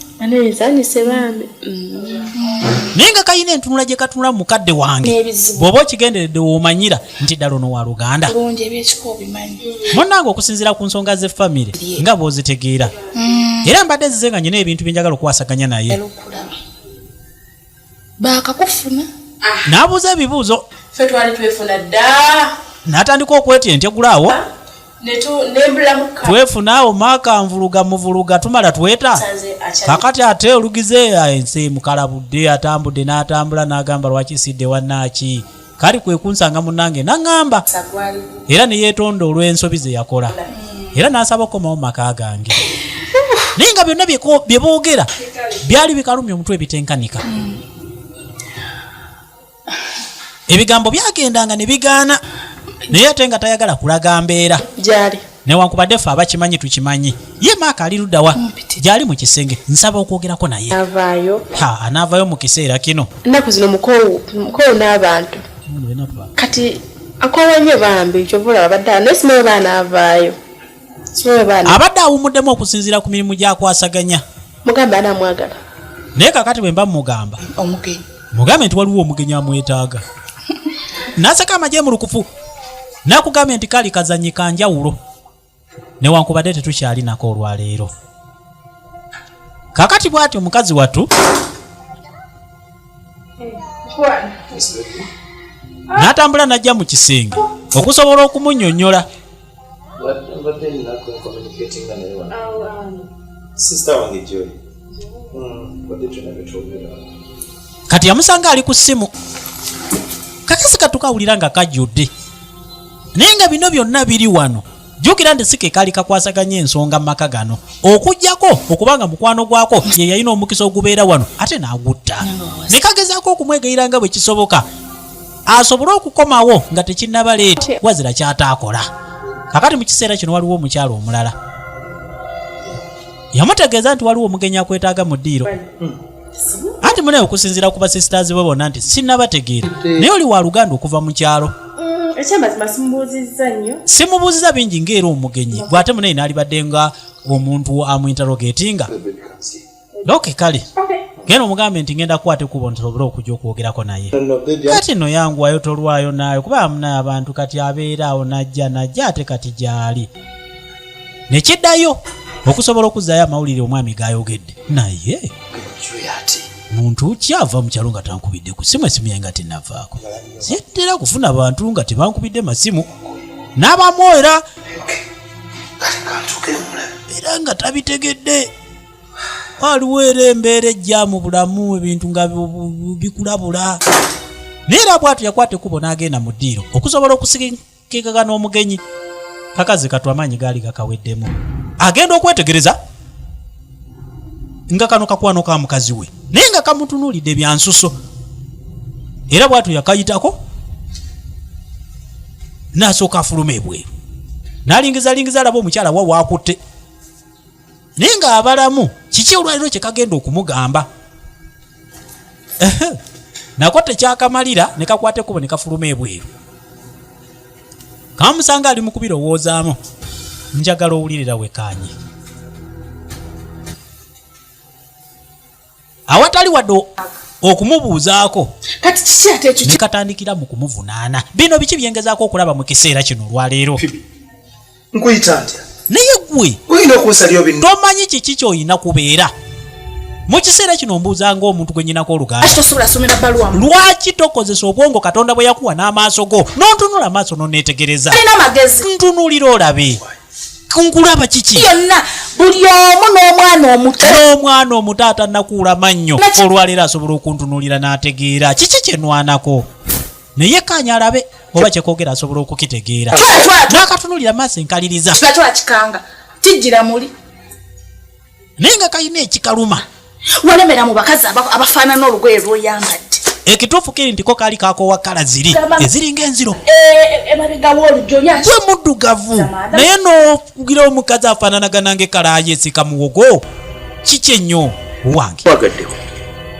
naye nga kayina entunula gye katunula mu mukadde wange bw'oba okigenderedde woomanyira nti ddala ono wa luganda munnange okusinziira ku nsonga z'effamire nga bw'ozitegeera era mbadde zize nga nyina ebintu bye njagala okuwasaganya naye baakakufuna n'abuuza ebibuuzo ffe twali twefuna dda n'atandika okwetya entegulaawo nembulamuka twefunaawo maaka nvuluga tumala tweta kakati ate olugize ensi mukalabudde atambudde n'atambula n'agamba lwaki sidde wannaaki kali kwe kunsanga munnange n'aŋŋamba era ne yeetonda olw'ensobi ze yakola era n'asaba okukomawo maka gange naye nga byonna bye boogera byali bikalumya omutwe ebitenkanika. Ebigambo byagendanga ne bigaana naye ate nga tayagala kulaga mbeera gyali newankubadde ffe abakimanyi tukimanyi ye maaka ali luddawa gyali mu kisenge nsaba okwogerako naye anaavaayo mu kiseera kino ennaku zino mukoowu n'abantu kati akowanye bambi kyovula abadde naye simawe baanaavaayo abadde awumuddemu okusinziira ku mirimu gyakwasaganya mugambe anamwagala naye kakati bwe mba mugamba omugenyi mugambe nti waliwo omugenyi amwetaaga naseka amagye mu lukufu nakugambye nti kali kazanyi kanjawulo newankubadde tetukyali nako olwaleero. Kakati bw'ati omukazi wattu n'atambula n'ajja mu kisenge okusobola okumunnyonnyola getinga naye wano sister wange Joy wadde tunabetwogera kati yamusanga ali ku ssimu kakasi katukawulira nga kajjudde naye nga bino byonna biri wano jjukira nti si ke kali kakwasaganya ensonga mu maka gano okujjako okubanga mukwano gwako ye yalina omukisa ogubeera wano ate n'agutta ne kagezaako okumwegayira nga bwe kisoboka asobole okukomawo nga tekinnaba leeti wazira kyataakola kakati mu kiseera kino waliwo omukyalo omulala yamutegeeza nti waliwo omugenyi akwetaaga mu ddiiro anti munaye okusinziira ku basisitaazi be bonna nti sinnabategeera naye oli wa luganda okuva mu kyalo ekyamazima simubuuzizza nnyo simubuuziza bingi ng'era omugenyi bw'ate munaye n'alibadde nga omuntu amuinterogatinga loke kale genda omugambe nti ngenda kukwate kubo nsobole okujja okwogerako naye kati no yanguwayo tolwayo naayo kuba munaye abantu kati abeeraawo najja ate kati gyali nekiddayo okusobola okuzzaayo amawulire omwami gayogedde naye muntu kyava mu kyalo nga tankubidde ku simu esimu yange nga tennavaako zettera kufuna bantu nga tebankubidde masimu n'abamwoera era nga tabitegedde waliwo era embeera ejja mu bulamu ebintu nga bikulabula naye era bwatu yakwata ekkubo n'agenda mu ddiiro okusobola okusikikaga n'omugenyi kakazi katw amaanyi gaali gakaweddemu agenda okwetegereza nga kano kakwano ka mukazi we naye nga kamutunuulidde byansuso era bwatu yakayitako n'asooka afuluma ebweru n'alingizalingiza alaba omukyala wa waakutte naye nga abalamu kiki olwaliro kye kagenda okumugamba nako tekyakamalira ne kakwata ekkubo ne kafuluma ebweru kamusanga ali mu kubirowoozaamu njagala owulirira wekanye awatali wadde okumubuuzaako kati kiki ate ekyo ne katandikira mu kumuvunaana bino biki byengezaako okulaba mu kiseera kino olwaleero nkuyita ntya naye gwe oyina okunsalyo bino tomanyi kiki ky'olina kubeera mu kiseera kino ombuuza ng'omuntu gwe nnyinako oluganda tosobola somera baluwa lwaki tokozesa obwongo katonda bwe yakuwa n'amaaso go n'ontunula amaaso n'oneetegereza alina amagezi ntunulira olabe nkulaba kiki yonna buli omu n'omwana omuto n'omwana omuto atannakuula mannyo olwaleero asobola okuntunulira n'ategeera kiki kye nwanako naye kanya alabe oba kyekoogera asobola okukitegeera n'akatunulira maaso enkaliriza kigatwala kikanga kijjira muli naye nga kalina ekikaluma walemera mu bakazi abafaanana olugoye lw'oyambadde ekituufu kiri ntiko kaali kaakoowa kala ziri eziringa enziro emabega w'olujjonyaki gwe muddugavu naye n'ogira omukazi afaananagana ng'ekalaaya esika muwogo kiki ennyo owange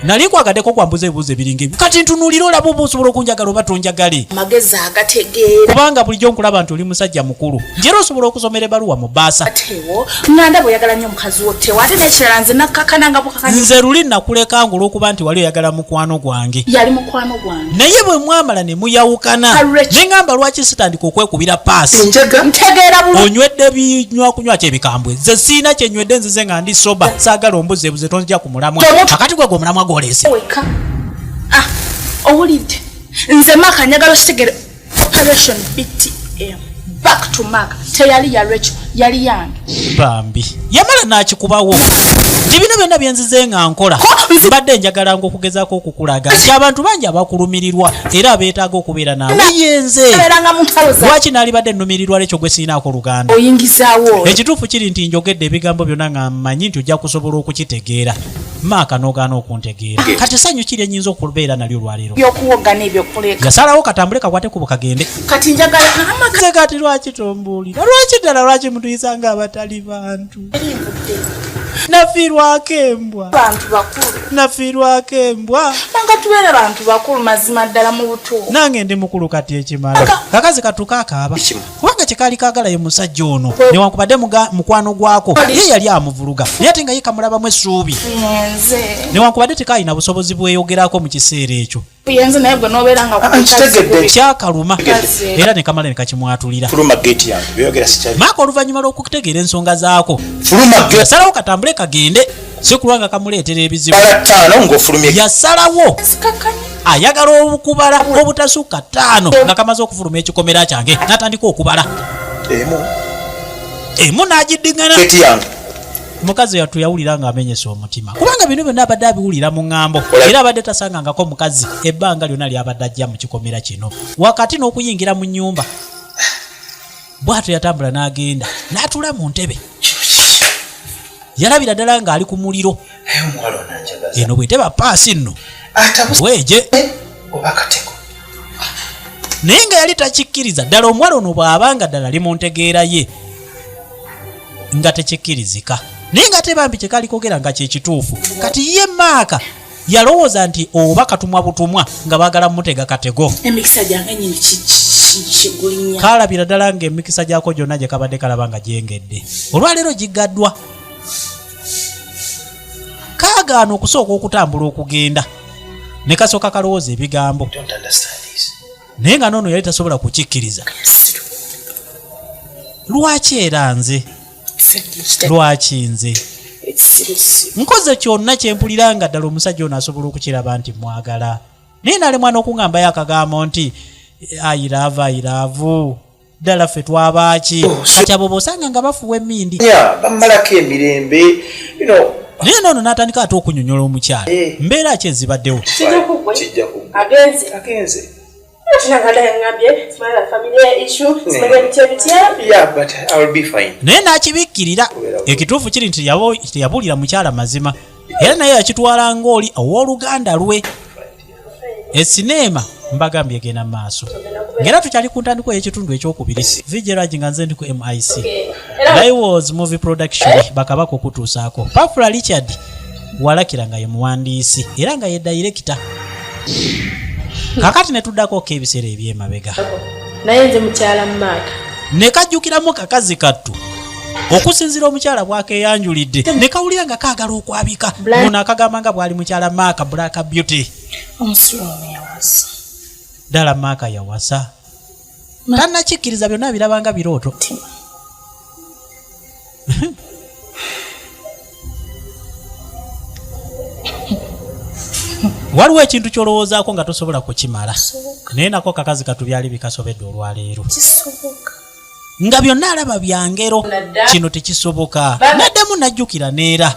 nali nkwagaddeko kwambuza ebibuuzo ebiringa ebyo kati ntunuulira olaba oba osobola okunjagala oba tonjagale amagezi agategeera kubanga bulijjo nkulaba nti oli musajja mukulu njera osobola okusomera ebaluwa mu bbaasa atewo nganda bweyagala nnyo omukazi wo tewo ate n'ekirala nze nakkakananga bukakanya nze luli nakuleka ng'olwokuba nti wali oyagala mukwano gwange yali mukwano gwange naye bwe mwamala ne muyawukana ne ngamba lwaki sitandika okwekubira paasi ntegeera bulu onywedde binywakunywa kyebikambwe nze siina kyenywedde nzize nga ndi soba saagala ombuzeebuze tonzija ku mulamwa kakati gwe gwe omulamwa gw'oleese weka owulidde nze maka njagala okitegere operation btm back to mark teyali ya Rachel yali yange bambi yamala n'akikubawo nti bino byonna byenzize nga nkola mbadde njagala nga okugezaako okukulaga nti abantu bangi abakulumirirwa era abeetaaga okubeera naawe yenze lwaki naalibadde nnumirirwa lekyo gwe siinaako luganda oyingizaawo ekituufu kiri nti njogedde ebigambo byonna nga mmanyi nti ojja kusobola okukitegeera maaka n'ogaana okuntegeera kati sanyu kiri enyinza okubeera nalyo olwaleero byokuwogana ebyokuleka yasalawo katambule kakwate kubo kagende kati njagala nze kati lwaki tombuulira lwaki ddala lwaki mutuyisa nga abatali bantu nafiirwako embwa bantu bakulu nafiirwako embwa nanga tubeera bantu bakulu mazima ddala mu butuufu nange ndi mukulu kati ekimala kakazi katuka akaaba kubanga kyekaali kaagala ye musajja ono newankubadde mukwano gwako ye yali amuvuluga naye ate nga ye kamulabamu essuubi yenze newankubadde tekaalina busobozi bweyogerako mu kiseera ekyo yenze naye gwe n'obeera nga kyakaluma era ne kamala ne kakimwatulira maaka oluvannyuma lw'okutegeera ensonga zaako yasalawo katambule kagende si kulwanga kamuleetera ebizibu yasalawo ayagala okubala obutasukka 5 nga kamaze okufuluma ekikomera kyange n'atandika okubala munagidingana keti yange mukazi yatu yawulira nga amenyesa omutima kubanga bino byonna abadde abiwulira mu ŋŋambo era abadde tasangangako mukazi ebbanga lyonna lyabadde ajja mu kikomera kino wakati n'okuyingira mu nnyumba bw'atyo yatambula n'agenda n'atuula mu ntebe yalabira ddala ng'ali ku muliro eno bweteba paasi nno weje oba kateko naye nga yali takikkiriza ddala omuwala ono bw'abanga ddala limuntegeera ye nga tekikkirizika naye nga tebambi kyekalikogera nga kyekituufu kati ye maaka yalowooza nti oba katumwa butumwa nga baagala mutega katego emikisa gyange nyini kigulinya kalabira ddala ng'emikisa gyako gyonna gye kabadde kalaba nga gyengedde olwaleero gigaddwa kaagaana okusooka okutambula okugenda ne kasooka kalowooza ebigambo naye nga noono yali tasobola kukikkiriza lwaki era nze lwaki nze nkoze kyonna kyempulira nga ddala omusajja ono asobola okukiraba nti mwagala naye nalemwa n'okuŋŋambayo akagambo nti ayiraavu ddala ffe twabaaki kati abo bosanga nga bafuwa emmindi bamalako emirembe naye noono n'atandika ate okunyonyola omukyala mbeera ki ezibaddewo agenze naye n'akibikkirira ekituufu kiri nti teyabuulira mukyala mazima era naye yakitwala ng'oli ow'oluganda lwe esineema mbagambye egenda mu maaso ngera tukyali ku ntandiko y'ekitundu ekyokubiri vigiragi nga nze ndi ku mic Laiwoz movie production bakabaka okutuusaako Pafula Richard walakira nga ye muwandiisi era nga ye dayirekita kakati ne tuddako ebiseera eby'emabega naye nze mukyala Maaka ne kajjukiramu kakazi kattu okusinziira omukyala bwakeyanjulidde ne kawulira nga kaagala okwabika muno akagamba nga bwali mukyala Maaka Black Beauty omusulumi yawasa ddala Maaka yawasa tannakikkiriza byonna birabanga birooto waliwo ekintu kyolowoozaako nga tosobola kukimala naye nako kakazi katu byali bikasobedde olwaleero nga byonna alaba byangero kino tekisoboka naddemu najjukira neera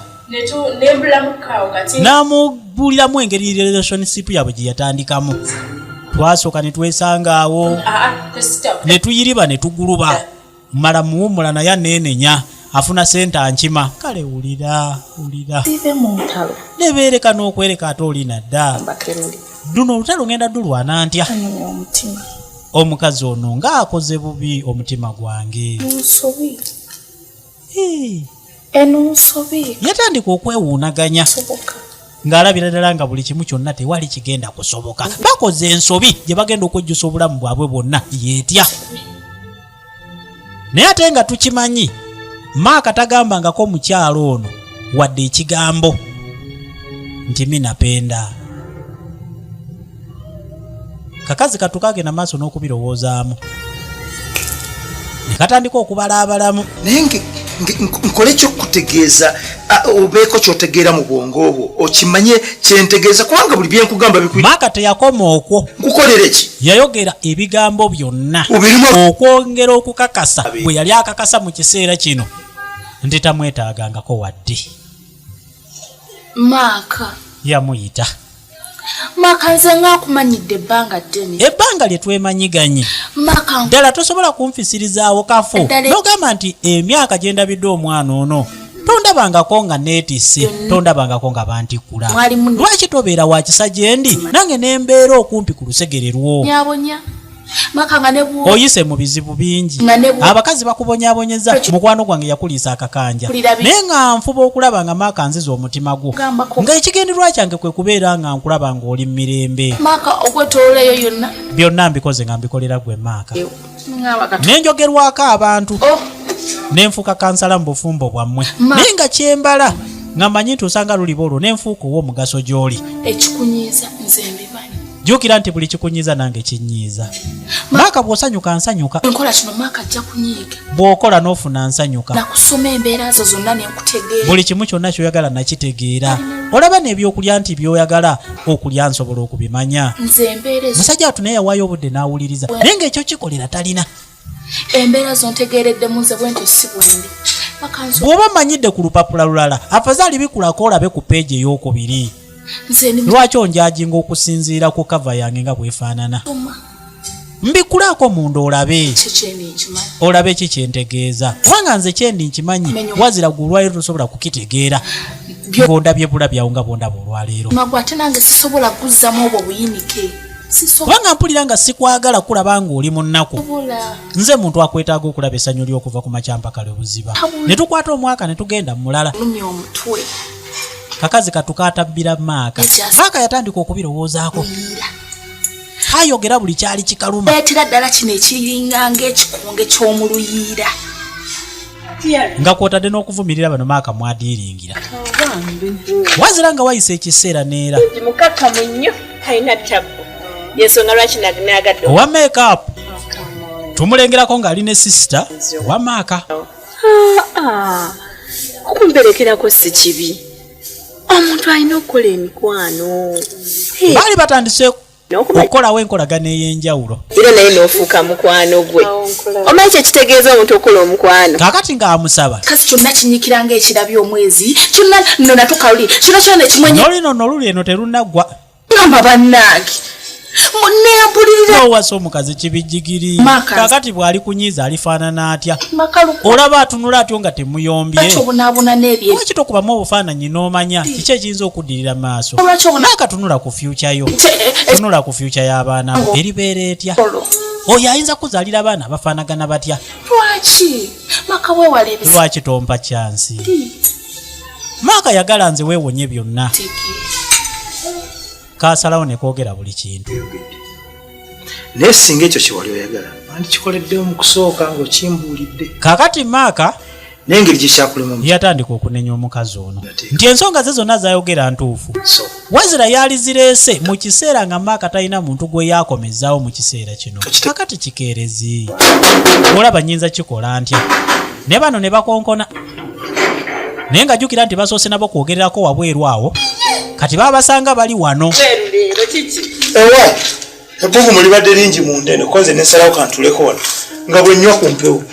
n'amubuuliramu engeri relationship yabwe gye yatandikamu twasooka ne twesanga awo ne tuyiriba ne tuguluba mala muwummula naye aneenenya afuna sente ankima kale wulira nebeereka n'okwereka ate oli nadda duno olutalo ngenda dulwana ntya omukazi ono ng'akoze bubi omutima gwange yatandika okwewuunaganya ng'alabira ddala nga buli kimu kyonna tewali kigenda kusoboka bakoze ensobi gye bagenda okwejjusa obulamu bwabwe bwonna yeetya naye ate nga tukimanyi Maaka tagambangako mukyalo ono wadde ekigambo nti minapenda kakazi katukagenda maaso n'okubirowoozaamu ne katandika okubalaabalamu naye nkole ekyokutegeeza obeeko kyotegeera mu bwongo obwo okimanye kyentegeeza kubanga buli byenkugamba Maaka teyakoma okwo nkukolere ki yayogera ebigambo byonna okwongera okukakasa bwe yali akakasa mu kiseera kino nti tamwetaagangako wadde Maaka yamuyita Maaka nze ng'akumanyidde ebbanga ddene ebbanga lye twemanyiganye Maaka ddala tosobola kunfisirizaawo kafo n'ogamba nti emyaka gye ndabidde omwana ono tondabangako nga neetisse tondabangako nga bantikkula lwaki tobeera wa kisa gye ndi nange ne mbeera okumpi ku lusegere lwo nyabonya Maaka nga ne oyise mu bizibu bingi abakazi bakubonyaabonyeza mukwano gwange yakuliisa akakanja naye nga nfuba okulaba nga Maaka nziza omutima gwo nga ekigendererwa kyange kwe kubeera nga nkulaba ng'oli mu mirembe Maaka okwetololeyo yonna byonna mbikoze nga mbikolera gwe Maaka nenjogerwako abantu nenfuuka kansala mu bufumbo bwammwe naye nga kyembala nga mmanyi nti osanga luliba olwo nenfuuka ow'omugaso gy'oli ekikunyiiza nze mbimanyi jjukira nti buli kikunyiiza nange kinyiiza Maaka bw'osanyuka nsanyuka enkola kino Maaka ajja kunyiiga bw'okola n'ofuna nsanyuka nakusoma embeera zo zonna nenkutegeera buli kimu kyonna kyoyagala nakitegeera olaba n'ebyokulya nti byoyagala okulya nsobola okubimanya nze embeera ezo musajja watu naye yawaayo obudde n'awuliriza naye ng'ekyo kikolera talina embeera zontegeereddemu nze bwentyo si bwendi makanzo bw'oba manyidde ku lupapula lulala afazaali bikulako olabe ku peegi ey'okubiri nze ni lwaki onjajinga okusinziira ku kava yange nga bwefaanana mbikulaako munda olabe olabe ki kyentegeeza kubanga nze kyendi nkimanyi wazira gwe olwaleero tosobola kukitegeera ng'ondabye bulabyawo nga bondaba olwaleero magwa ate nange sisobola kuzzamu obwo buyinike kubanga mpulira nga sikwagala kulaba ng'oli mu nnaku nze muntu akwetaaga okulaba essanyu ly'okuva ku makyampaka lwebuziba ne tukwata omwaka ne tugenda mu mulala kakazi katukaatabbira maaka yatandika okubirowoozaako ayogera buli kyali kikaluma leetera ddala kino ekiringa ng'ekikonge ky'omuluyiira nga kwotadde n'okuvumirira bano maaka mwadiiringira wazira nga wayisa ekiseera neera mukakamu nnyo talina tabu yensonga lwaki nagadde owa makeup tumulengerako ng'ali ne sisita owa maaka okumberekerako si kibi omuntu alina okukola emikwano baali batandise okukolawo enkolagano ey'enjawulo era naye n'ofuuka mukwano gwe omanyi kyekitegeeza omuntu okukola omukwano kaakati ng'amusaba kasi kyonna kinyikira ng'ekirabye omwezi kyonna nno natukawuli kyonna kyonna ekimwenye n'olino noluli eno terunaggwa ngamba bannange munneyampulirira owasa omukazi kibijjigiri kaakati bw'ali kunyiiza alifaanana atya makalu olaba atunula atyo nga temuyombye ekyobunaabuna n'ebye lwaki tokubamu obufaananyi n'omanya kiki ekiyinza okuddirira maaso lwaki obuna naakatunula ku fyuca yo tunula ku fyuca y'abaana bo eribeera etya oyo ayinza kuzaalira abaana abafaanagana batya lwaki maka weewala ebisa lwaki tompa kyansi maaka yagala nze weewonye byonna kaasalawo ne koogera buli kintu naye singa ekyo kyewali oyagala andikikoleddewo mu kusooka ng'okimbuulidde kaakati maaka n'engeri gyekyakulema yatandika okunenya omukazi ono nti ensonga ze zonna zayogera ntuufu wazira yali zireese mu kiseera nga maaka talina muntu gwe yakomezaawo mu kiseera kino kakati kikeerezi olaba nnyinza kikola ntya ne bano ne bakonkona naye nga jjukira nti basoose nabo kwogererako wabweru awo kati babasanga bali wano ewa epugu mulibadde lingi munda eno konze nesalawo kantuleko wano nga bwenywa ku mpewo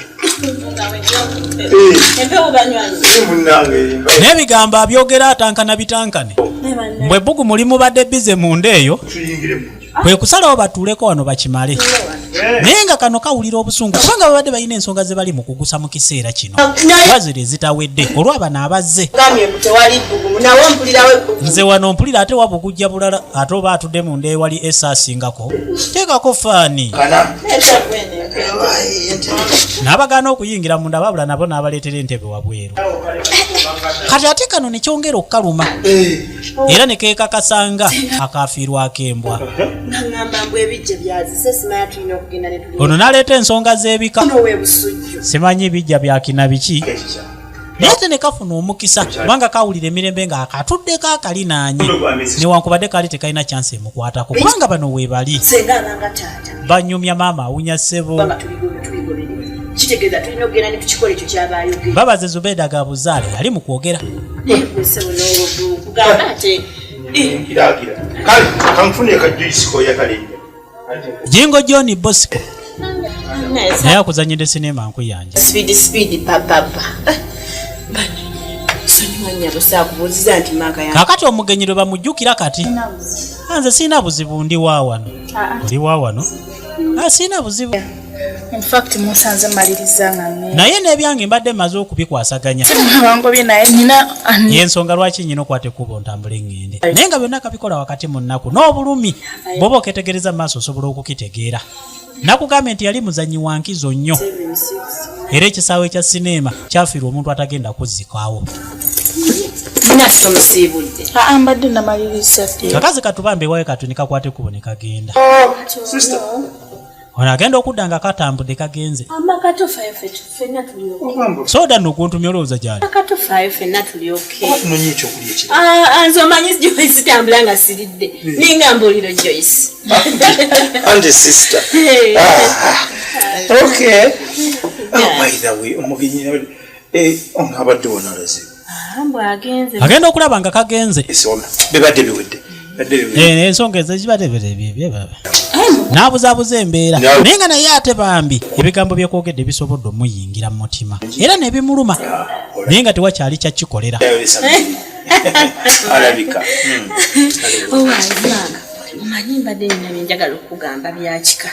n'ebigambo abyogera atankana bitankane mbwe bbugu mulimu badde bize munda eyo kwe kusalawo batuuleko wano bakimale naye nga kano kawulira obusungu kubanga babadde balina ensonga ze bali mu kugusa mu kiseera kino wazire zitawedde olwabano abazze nze wano mpulira ate wabugujja bulala ate oba atudde munda ewali esasingako teekako faani n'abagaana okuyingira munda babula nabo n'abaleetera entebe wabweru kati ate kano nekyongera okukaluma era ne keekakasanga akafiirwako embwa ono n'aleeta ensonga z'ebika simanyi bijja byakina biki naye ate ne kafuna omukisa kubanga kawulira emirembe nga akatuddeko akalinaanye newankubadde kaali tekalina kyansi emukwatako kubanga bano weebali banyumya maama awunya ssebo babaze Zubeda ga buzaale yali mu kwogera Jingo John Bosco naye akuzanyidde sinema nkuyanja kakati omugenyi lwe bamujjukira kati nze sirina buzibu ndi waawano oli waawano sirina buzibu in fact musanze maliriza nga naye n'ebyange mbadde maze okubikwasaganya abangobye naye nina yensonga lwaki nyina okwate kubo ntambule ngende naye nga byonna kabikola wakati mu nnaku n'obulumi bwoba oketegereza mu maaso osobola okukitegeera nakugambye nti yali muzanyi wa nkizo nnyo era ekisaawe ekya sineema kyafiirwa omuntu atagenda kuzzikaawo mbadde namaliriza kakazi katubambe ewawe katu nikakwate kubo ne kagenda ono agenda okudda nga katambudde kagenze soda nno okuntumya olowooza gyali nze omanyi Joyce tambula nga siridde ninga mbuuliro Joyce andi sister okay by the way omugenyi abadde wona alazibu agenda okulaba nga kagenze bebadde biwedde ensonga ezo kibadde n'abuzaabuza embeera naye nga naye ate bambi ebigambo byekwogedde bisobodde omuyingira mu mutima era ne bimuluma naye nga tewakyali kyakikolera. alabika omanyi mbadde nina byenjagala okugamba byakika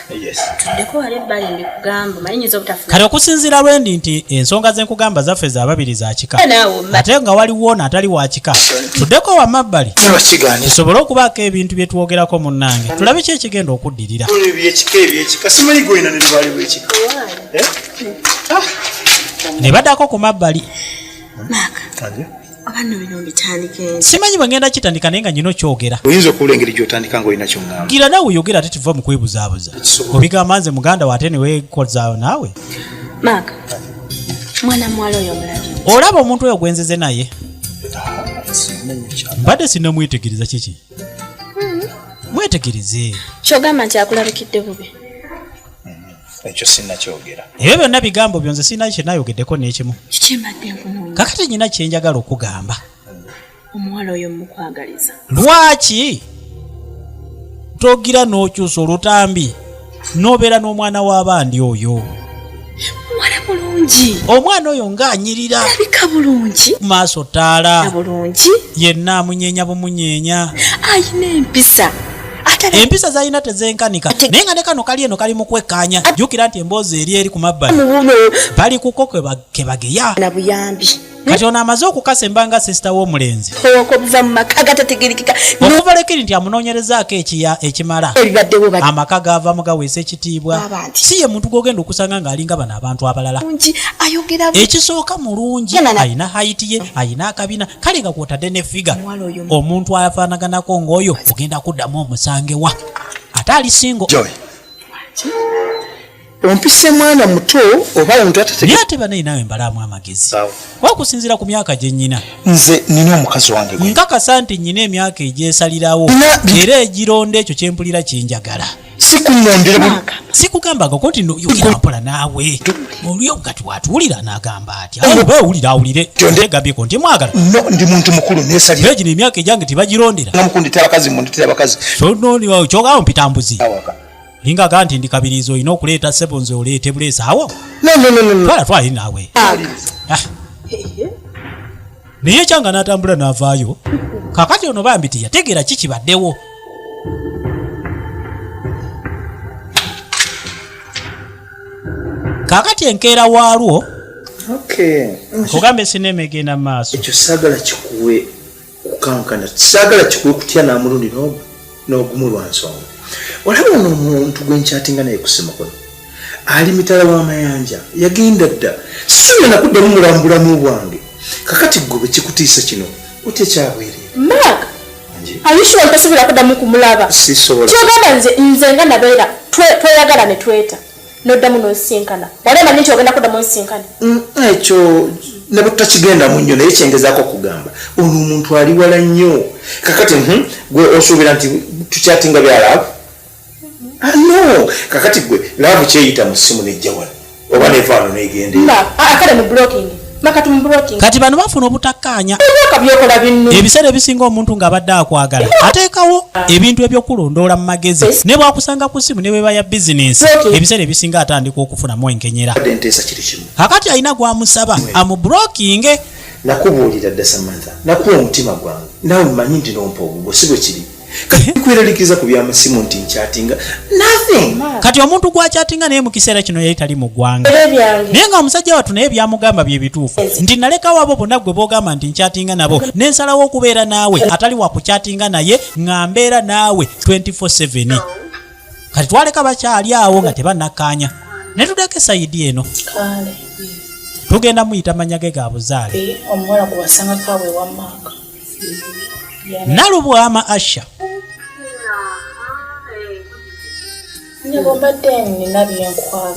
tuddeko wali ebbali mbikugamba manyi nyinza obutafuna kale okusinziira lwendi nti ensonga zenkugamba zaffe zababiri za kika ate nga waliwo n'atali wa kika tuddeko wamabbali tusobole okubaako ebintu bye twogerako munnange tulabe ki ekigenda okuddirira. Ne baddako ku mabbali abanno bino mbitandike simanyi bwe ngenda kitandika naye nga nyina kyogera oyinza okubula engeri gyotandika ngaolina kyoŋŋamba gira naawe oyogera ate tuva mu kwebuzaabuza obigamba nze muganda wo ate ne weekozaawo naawe. maaka mwana muwala oyo omulabi olaba omuntu oyo gwenzeze naye mbadde sinnamwetegereza kiki mwetegereze kyogamba nti akulabikidde bubi ekyo sinnakyogera ebyo byonna bigambo byonze sirina kyenayogeddeko n'ekimu kikimbadde nkununga kakati nyina kyenjagala okugamba omuwala oyo mukwagaliza lwaki togira n'okyusa olutambi n'obeera n'omwana w'abandi oyo muwala bulungi omwana oyo ng'anyirira alabika bulungi maaso ttaala bulungi yenna amunyeenya bumunyenya ayina empisa empisa zalina tezenkanika naye nga ne kano kali eno kali mu kwekkaanya jjukira nti emboozi eri ku mabbali bali kuko kebageya na buyambi kati ono amaze okukasa embanga sisita w'omulenzi okuva mu maka agatategerekeka okuva lekiri nti amunoonyerezaako ekimala amaka gaavamu gaweesa ekitiibwa si ye muntu gwogenda okusanga ng'alinga bano abantu abalala ekisooka mulungi ayina hayiti ye ayina akabina kale nga kwotadde ne figa omuntu afaanaganako ng'oyo ogenda kuddamu omusangewa ate ali singo ompise mwana muto oba omuntu naye ate banaye naawe mbalaamu amagezi wakusinziira ku myaka gye nnyina nze nina omukazi wange nkakasa nti nnyina emyaka egyesalirawo era egironda ekyo kyempulira kyenjagala sikugambangako nti noyogera mpola naawe olio gati watuwulira n'agamba atya oba owulira awulire egambyeko nti mwagala ndi muntu mukulu nesalira egino emyaka egyange tebagirondera kyogamba mpita mbuzi linga ganti ndi kabirizi olina okuleeta ssebo nze oleete buleesa awo twala naawe naye kyanga n'atambula n'avaayo kakati ono bambi teyategeera kikibaddewo kakati enkeera waalwo kugambe sinema egenda mu maaso ekyo saagala kikuwe kukankana saagala kikuwe kutya n'amulundi n'ogumu lwa nsonga olaba ono omuntu gwenkyatinga naye kusema kono ali mitala w'amayanja yagenda dda sisuubira nakuddamu mulambulamu bwange kakati gwe bwe kikutiisa kino otya kyabwerera Mark ayishuwa ntasubira kuddamu kumulaba sisobola kyogamba nze nga nabeera tweyagala ne tweta noddamu n'osinkana wale manyi nti ogenda kuddamu osinkana ekyo nabwe tutakigenda mu nnyo naye kyengezaako okugamba ono omuntu ali wala nnyo kakati gwe osuubira nti tukyatinga byalaavu no kakati gwe laavu kyeyita mu ssimu nejja wano oba nevaano negende akale mu blocking kati bano bafuna obutakkaanya byokola binnu ebiseera ebisinga omuntu ng'abadde akwagala ateekawo ebintu ebyokulondoola mu magezi ne bwakusanga ku ssimu ne bweba ya bizinensi ebiseera ebisinga atandika okufunamu enkenyera nteesa kiri kimu kakati alina gwamusaba amubulokinge nakubuulira dda Samantha nakuwa omutima gwange nawe mmanyi nti nompa obugwo si bwe kiri kati kweraliikiriza ku byamasimu nti nkyatinga nothing kati omuntu gwakyatinga naye mu kiseera kino yali tali mu ggwanga naye nga omusajja wattu naye byamugamba bye bituufu nti nalekawo abo bonna gwe boogamba nti nkyatinga nabo nensalawo okubeera naawe atali wakukyatinga naye nga mbeera naawe 24/7 kati twaleka bakyali awo nga tebannakkaanya ne tudako esayidi eno tugenda muyita manya ge ga buzaale omuwala gwe wasanga kawe wa Mark Nalubwama Asha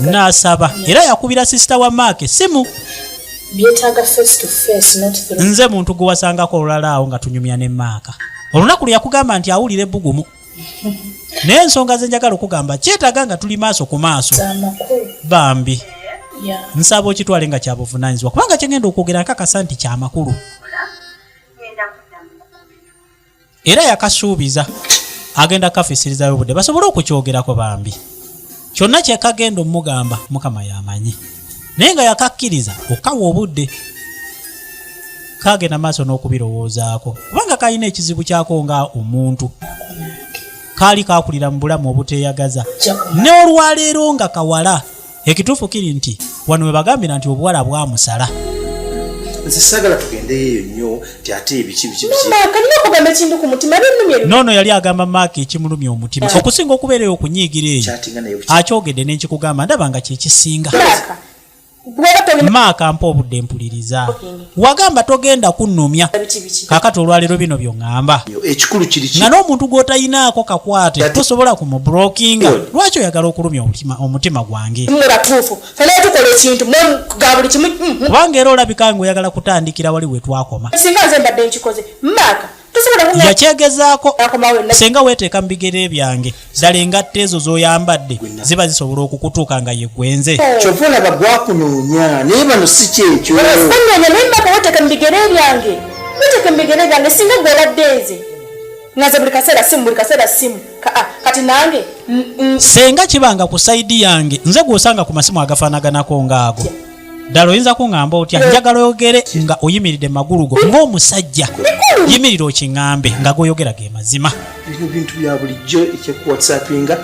nasaba era yakubira sisita wa Mark simu byetaaga face to face not through nze muntu gwe wasangako olulala awo nga tunyumya ne Mark olunaku lwe yakugamba nti awulira ebbugumu naye ensonga ze njagala okugamba kyetaaga nga tuli maaso ku maaso bambi nsaba okitwale nga kyabuvunaanyizibwa kubanga kyengenda okwogera nkakasa nti kyamakulu era yakasuubiza agenda kafisirizayo obudde basobole okukyogerako bambi kyonna kyekagenda omugamba mukama yamanyi naye nga yakakkiriza okawa obudde kagenda maaso n'okubirowoozaako kubanga kalina ekizibu kyako nga omuntu kaali kakulira mu bulamu obuteeyagaza ne olwaleero nga kawala ekituufu kiri nti wano we bagambira nti obuwala bwamusala nze sagala tugendeyo nnyo ti ate ebiki kugamba ekintu ku mutima noono yali agamba maaka ekimulumya omutima okusinga okubeerayo okunyiigira eyo akyogedde n'ekikugamba ndaba nga kyekisinga maaka mpa obudde mpuliriza wagamba togenda kunnumya kakati olwaleero bino byoŋŋamba ekikulu kiri nga n'omuntu gw'otayinaako kakwate tosobola kumubrokinga lwaki oyagala okulumya omutima gwange tukola ekintu ga buli kimu kubanga era olabika ngaoyagala kutandikira wali we twakoma singa nze mbadde nkikoze maaka yakyegezaako senga weeteeka mu bigere byange ddala engatta ezo z'oyambadde ziba zisobola okukutuuka nga ye gwenze kyova olaba gwakunoonya naye bano si kyekyo naye maaka weteeka mu bigere byange weteeka mu bigere byange singa gwolabde nze ngaze buli kaseera simu kati nange senga kibanga ku sayidi yange nze gw'osanga ku masimu agafaanaganako ng'ago ddala oyinza kuŋŋamba otya njagala oyogere nga oyimiridde magulu go ng'omusajja yimirira okiŋŋambe nga goyogera ge mazima bino bintu bya bulijjo ekyekuwatsapinga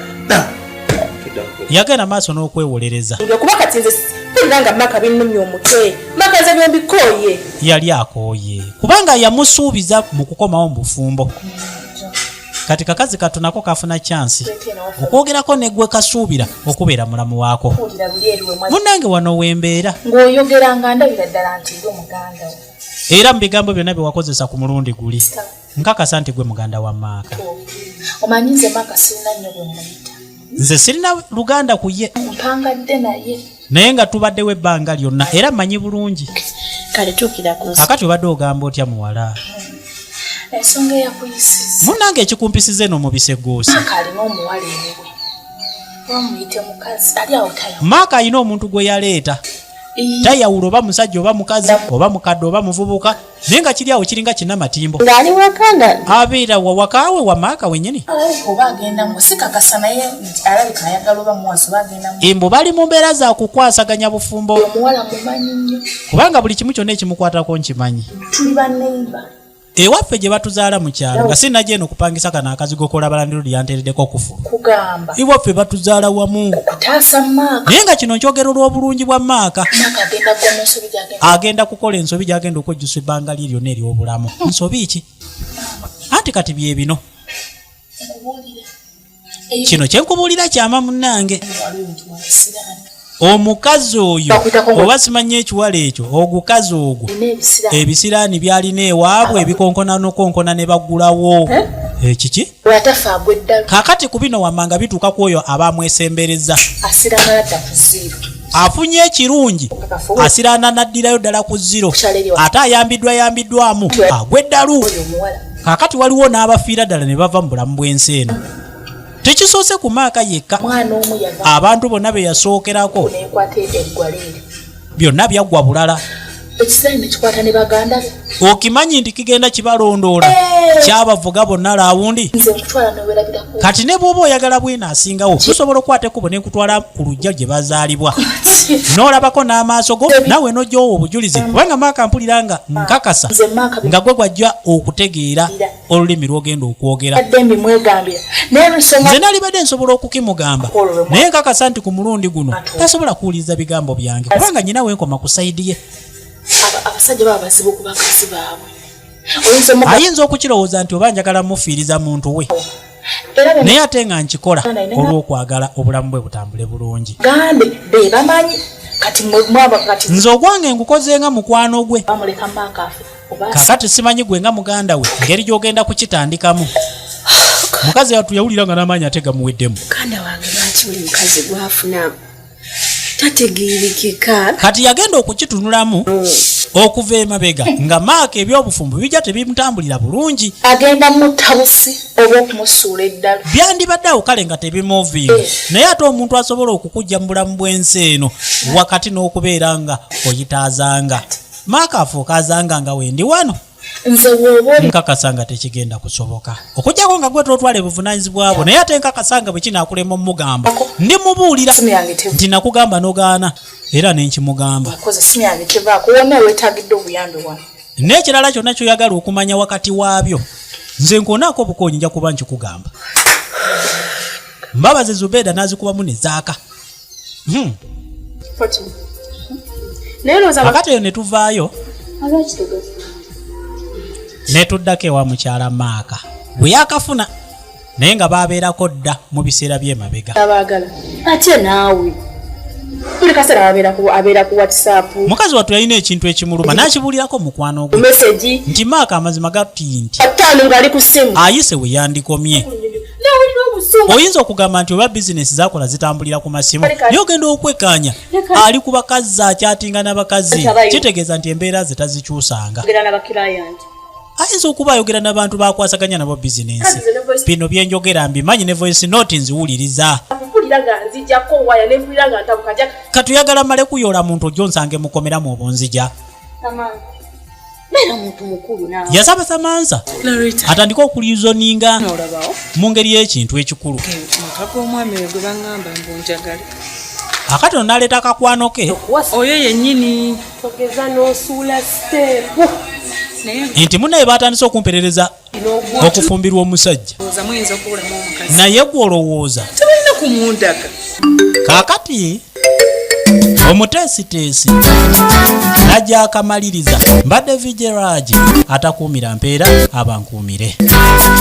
yagenda maaso n'okwewolereza kuba kati nze mpulira nga maaka binnumya omutwe maaka nze byombikooye yali akooye kubanga yamusuubiza mu kukomawo mu bufumbo kati kakazi katonako kafuna chansi okwogerako negwe kasuubira okubeera mulamu waako munnange wano wembeera ng'oyogera nga ndabira ddala nti ndi omuganda era mu bigambo byonna bye wakozesa ku mulundi guli nkakasa nti gwe muganda wa maaka omanyi nze maaka sirina nnyo bwe muyita nze sirina luganda ku ye mpangadde naye naye nga tubaddewo ebbanga lyonna era mmanyi bulungi kale tuukira ku kakati obadde ogamba otya muwala ensonga eyakuyisiza munnange ekikumpisiza eno mu bisegoosi alina omuwala ewewe bamuyite mukazi ali awo tayo maaka alina omuntu gwe yaleeta tayawula oba musajja oba mukazi oba mukadde oba muvubuka naye nga kiri awo kiringa kinamatimbo ng'ali wakanga abeera wawakaawe wa maaka wennyini oba agenda musikakasa naye alabika ayagala oba muwasa oba agenda embo bali mu mbeera za kukwasaganya bufumbo omuwala mumanyi nnyo kubanga buli kimu kyonna ekimukwatako nkimanyi tuli baneiba ewaffe gye batuzaala mu kyalo nga sinajja eno okupangisa kano akazigo kola balandiro lyanteereddeko okufu kugamba ewaffe batuzaala wamu okutaasa maaka naye nga kino nkyogera olw'obulungi bwa maaka agenda gwa mu nsobi gyagenda agenda kukola ensobi gyagenda okwejjusa ebbanga lye lyonna ery'obulamu nsobi ki anti kati bye bino kino kyenkubuulira kyama munnange omukazi oyo oba simanye ekiwala ekyo ogukazi ogwo ebisiraani byalina ewaabwe ebikonkonanokonkona ne baggulawo ekiki kakati ku bino wammanga bituuka ku oyo aba amwesembereza afunye ekirungi asiraana naddirayo ddala ku ziro ate ayambiddwamu agw'eddalu kakati waliwo n'abafiira ddala ne bava mu bulamu bw'ensi eno tekisoose ku maaka yekka abantu bonna be yasookerako byonna byaggwa bulala okimanyi nti kigenda kibalondoola kyabavuga bonna laawundi kati ne bw'oba oyagala bwena asingawo tusobola okukwateko nekutwala ku lujja gye bazaalibwa n'olabako n'amaaso go nawe n'ojjawo obujulizi kubanga maaka mpulira nga nkakasa nga gwe gwajja okutegeera olulimi lw'ogenda okwogera nze nalibadde nsobola okukimugamba naye nkakasa nti ku mulundi guno tasobola kuwuliriza bigambo byange kubanga nyina wenkoma ku sayidi ye abasajja baba bazibu ku bakazi baabwe ayinza okukirowooza nti oba njagala mufiiriza muntu we naye ate nga nkikola olw'okwagala obulamu bwe butambule bulungi gambe be bamanyi kati mwaba kati nze ogwange ngukoze nga mukwano gwe bamuleka maakaafe kakati simanyi gwe nga muganda we ngeri gy'ogenda kukitandikamu mukazi yawulira nga n'amaanyi ate gamuweddemu muganda wange lwaki buli mukazi gwafuna tategeerekeka kati yagenda okukitunulamu okuva emabega nga maaka ebyobufumbo bijja tebimutambulira bulungi agenda mutabusi oba okumusuula eddala byandibadde awo kale nga tebimuvinga naye ate omuntu asobola okukujja mu bulamu bw'ensi eno wakati n'okubeera nga oyitaazanga maaka afuuka azanga nga wendi wano nze wobo nkakasanga tekigenda kusoboka okujjako nga gwe totwale buvunaanyizibwa bwo naye ate nkakasanga bwe kinaakulema omugamba ndimubuulira nti nakugamba n'ogaana era nenkimugamba koze simu yange tevaako wonna weetagidde obuyambe wano n'ekirala kyonna kyoyagala okumanya wakati waabyo nze nkonaako bukoonyi nja kuba nkikugamba mbabazi Zubeda n'azikubamu ne zaaka akati eyo ne tuvaayo ne tuddako ewa mukyala Maaka bwe yakafuna naye nga baabeerako dda mu biseera by'emabega abaagala ate naawe buli kaseera abeera ku WhatsApp mukazi wattu yalina ekintu ekimuluma n'akibuulirako mukwano gwe meseji nti Maaka amazima gatti nti ataano ng'ali ku ssimu ayise we yandikomye oyinza okugamba nti oba bizinesi zakola zitambulira ku masimu naye ogenda okwekkaanya ali ku bakazi akyatinga n'abakazi kitegeeza nti embeera ze tazikyusanga ayinza okuba ayogera n'abantu bakwasaganya nabo bizinensi bino byenjogera mbimanyi ne voice note nziwuliriza katuyagala male kuyola muntu ojjo nsange mukomeramu obunzija yasaba Samansa atandika okulizoninga mu ngeri y'ekintu ekikulu akati ono n'aleeta akakwano ke oyo yennyini togeza n'osuula siteepu nti munnaye baatandise okumperereza okufumbirwa omusajja naye gw'olowooza kaakati omuteesiteesi najja akamaliriza mbadde Vigeraji atakuumira mpeera abankuumire